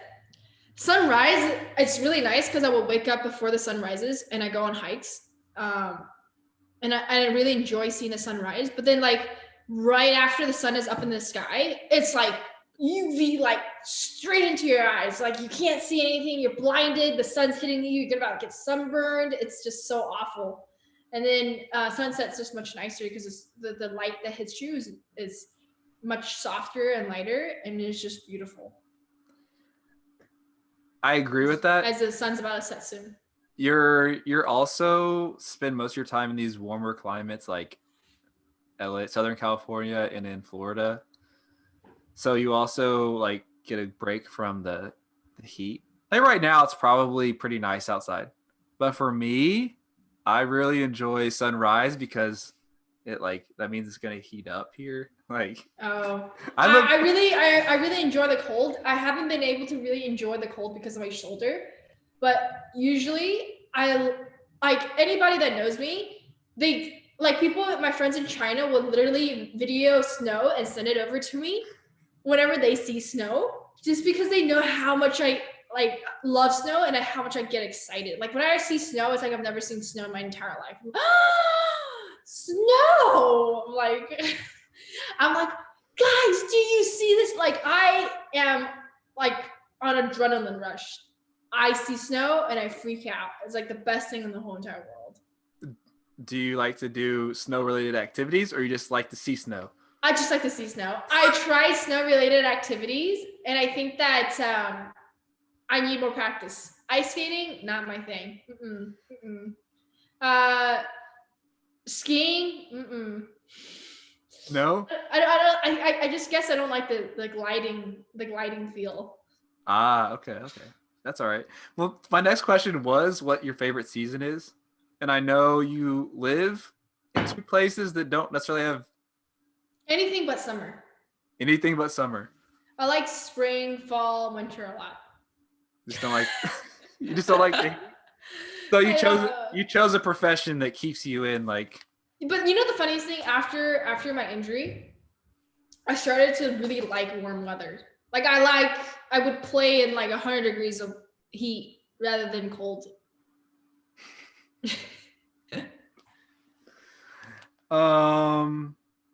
[SPEAKER 2] Sunrise, it's really nice because I will wake up before the sun rises and I go on hikes. And I really enjoy seeing the sunrise. But then like right after the sun is up in the sky, it's like UV like straight into your eyes. Like you can't see anything. You're blinded. The sun's hitting you. You're about to get sunburned. It's just so awful. And then sunset's just much nicer because the light that hits you is much softer and lighter, and it's just beautiful.
[SPEAKER 3] I agree with that.
[SPEAKER 2] As the sun's about to set soon.
[SPEAKER 3] You're also spend most of your time in these warmer climates like LA, Southern California, and in Florida. So you also like get a break from the heat. Like right now, it's probably pretty nice outside. But for me, I really enjoy sunrise because that means it's gonna heat up here. Like
[SPEAKER 2] I really enjoy the cold. I haven't been able to really enjoy the cold because of my shoulder, but usually I like anybody that knows me, they like people, my friends in China will literally video snow and send it over to me whenever they see snow, just because they know how much I like love snow and how much I get excited. Like when I see snow, it's like I've never seen snow in my entire life. Snow! I'm like, guys, do you see this? Like I am like on adrenaline rush. I see snow and I freak out. It's like the best thing in the whole entire world.
[SPEAKER 3] Do you like to do snow-related activities, or you just like to see snow?
[SPEAKER 2] I just like to see snow. I try snow-related activities, and I think that I need more practice. Ice skating, not my thing. Skiing,
[SPEAKER 3] No?
[SPEAKER 2] I just guess I don't like the gliding feel.
[SPEAKER 3] Okay. That's all right. Well, my next question was what your favorite season is. And I know you live in two places that don't necessarily have
[SPEAKER 2] anything but summer.
[SPEAKER 3] Anything but summer.
[SPEAKER 2] I like spring, fall, winter a lot.
[SPEAKER 3] You just don't like So you chose a profession that keeps you in like.
[SPEAKER 2] But you know the funniest thing, after my injury, I started to really like warm weather. Like I would play in like 100 degrees of heat rather than cold.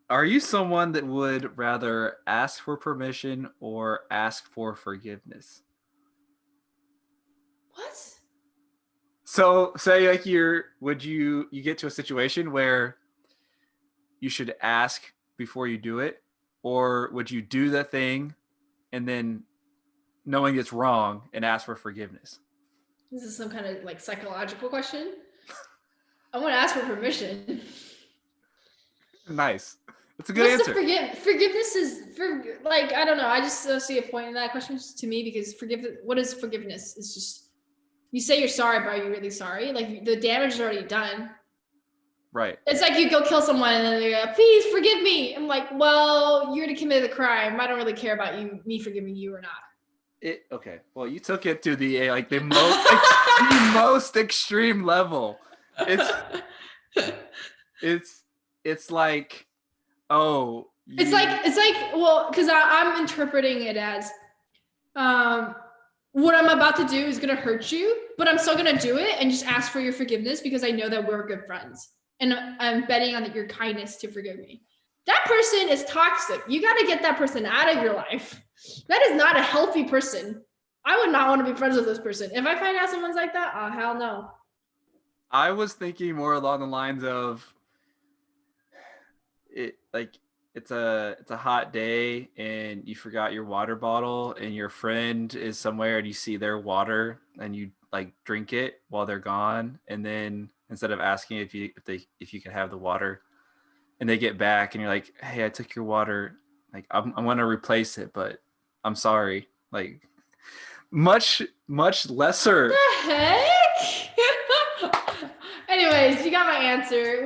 [SPEAKER 3] Are you someone that would rather ask for permission or ask for forgiveness?
[SPEAKER 2] What?
[SPEAKER 3] So say like you get to a situation where you should ask before you do it, or would you do the thing and then knowing it's wrong and ask for forgiveness?
[SPEAKER 2] This is some kind of like psychological question. I want to ask for permission.
[SPEAKER 3] Nice. That's a good answer.
[SPEAKER 2] Forgiveness is for like, I don't know. I just see a point in that question to me because what is forgiveness? It's just, you say you're sorry, but are you really sorry? Like the damage is already done.
[SPEAKER 3] Right.
[SPEAKER 2] It's like you go kill someone and then they're like, please forgive me. I'm like, well, you're to commit the crime. I don't really care about me forgiving you or not.
[SPEAKER 3] Okay. Well, you took it to the most extreme level. It's like, oh,
[SPEAKER 2] it's like well, because I'm interpreting it as what I'm about to do is gonna hurt you, but I'm still gonna do it and just ask for your forgiveness because I know that we're good friends. And I'm betting on your kindness to forgive me. That person is toxic. You got to get that person out of your life. That is not a healthy person. I would not want to be friends with this person. If I find out someone's like that, oh, hell no.
[SPEAKER 3] I was thinking more along the lines of it's a hot day and you forgot your water bottle and your friend is somewhere and you see their water and you like drink it while they're gone, and then instead of asking if you can have the water, and they get back and you're like, hey, I took your water, like I'm going to replace it, but I'm sorry. Like much lesser.
[SPEAKER 2] What the heck? Anyways, you got my answer.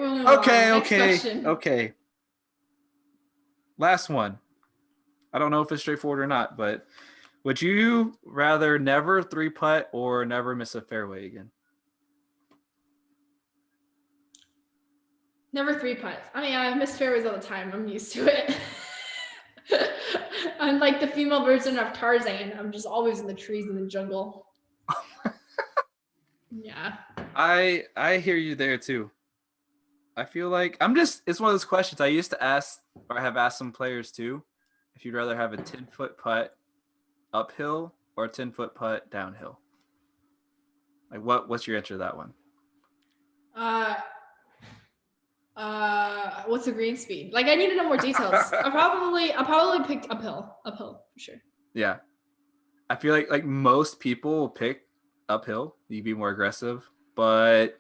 [SPEAKER 3] Okay. Last one. I don't know if it's straightforward or not, but would you rather never 3-putt or never miss a fairway again?
[SPEAKER 2] Never 3-putt. I mean, I miss fairways all the time. I'm used to it. I'm like the female version of Tarzan. I'm just always in the trees in the jungle. Yeah.
[SPEAKER 3] I hear you there too. I feel like it's one of those questions I used to ask, or I have asked some players too, if you'd rather have a 10-foot putt uphill or a 10-foot putt downhill. Like what's your answer to that one?
[SPEAKER 2] What's the green speed? Like I need to know more details. I'll probably pick uphill for sure.
[SPEAKER 3] Yeah. I feel like most people will pick uphill. You'd be more aggressive, but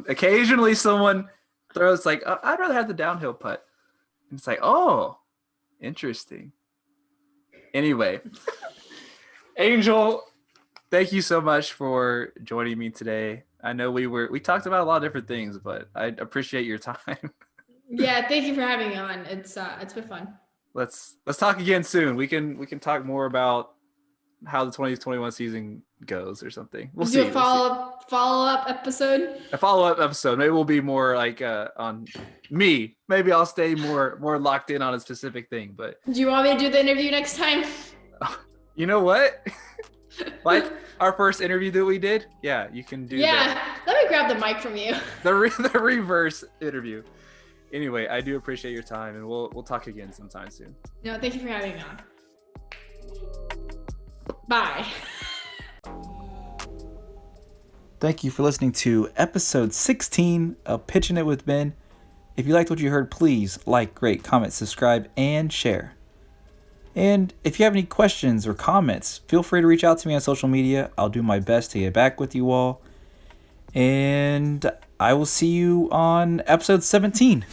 [SPEAKER 3] occasionally someone throws like, oh, I'd rather have the downhill putt. And it's like, oh, interesting. Anyway, Angel, thank you so much for joining me today. I know we talked about a lot of different things, but I appreciate your time.
[SPEAKER 2] Yeah, thank you for having me on. It's been fun.
[SPEAKER 3] Let's talk again soon. We can talk more about how the 2021 season goes or something. We'll see.
[SPEAKER 2] Do a follow-up episode.
[SPEAKER 3] A follow-up episode. Maybe we'll be more like on me. Maybe I'll stay more locked in on a specific thing. But
[SPEAKER 2] do you want me to do the interview next time?
[SPEAKER 3] You know what? Like our first interview that we did. Yeah, you can do that.
[SPEAKER 2] Yeah, let me grab the mic from you.
[SPEAKER 3] The reverse interview. Anyway, I do appreciate your time, and we'll talk again sometime soon.
[SPEAKER 2] No, thank you for having me on. Bye.
[SPEAKER 1] Thank you for listening to episode 16 of Pitchin' It with Ben. If you liked what you heard, please like, rate, comment, subscribe, and share. And if you have any questions or comments, feel free to reach out to me on social media. I'll do my best to get back with you all. And I will see you on episode 17.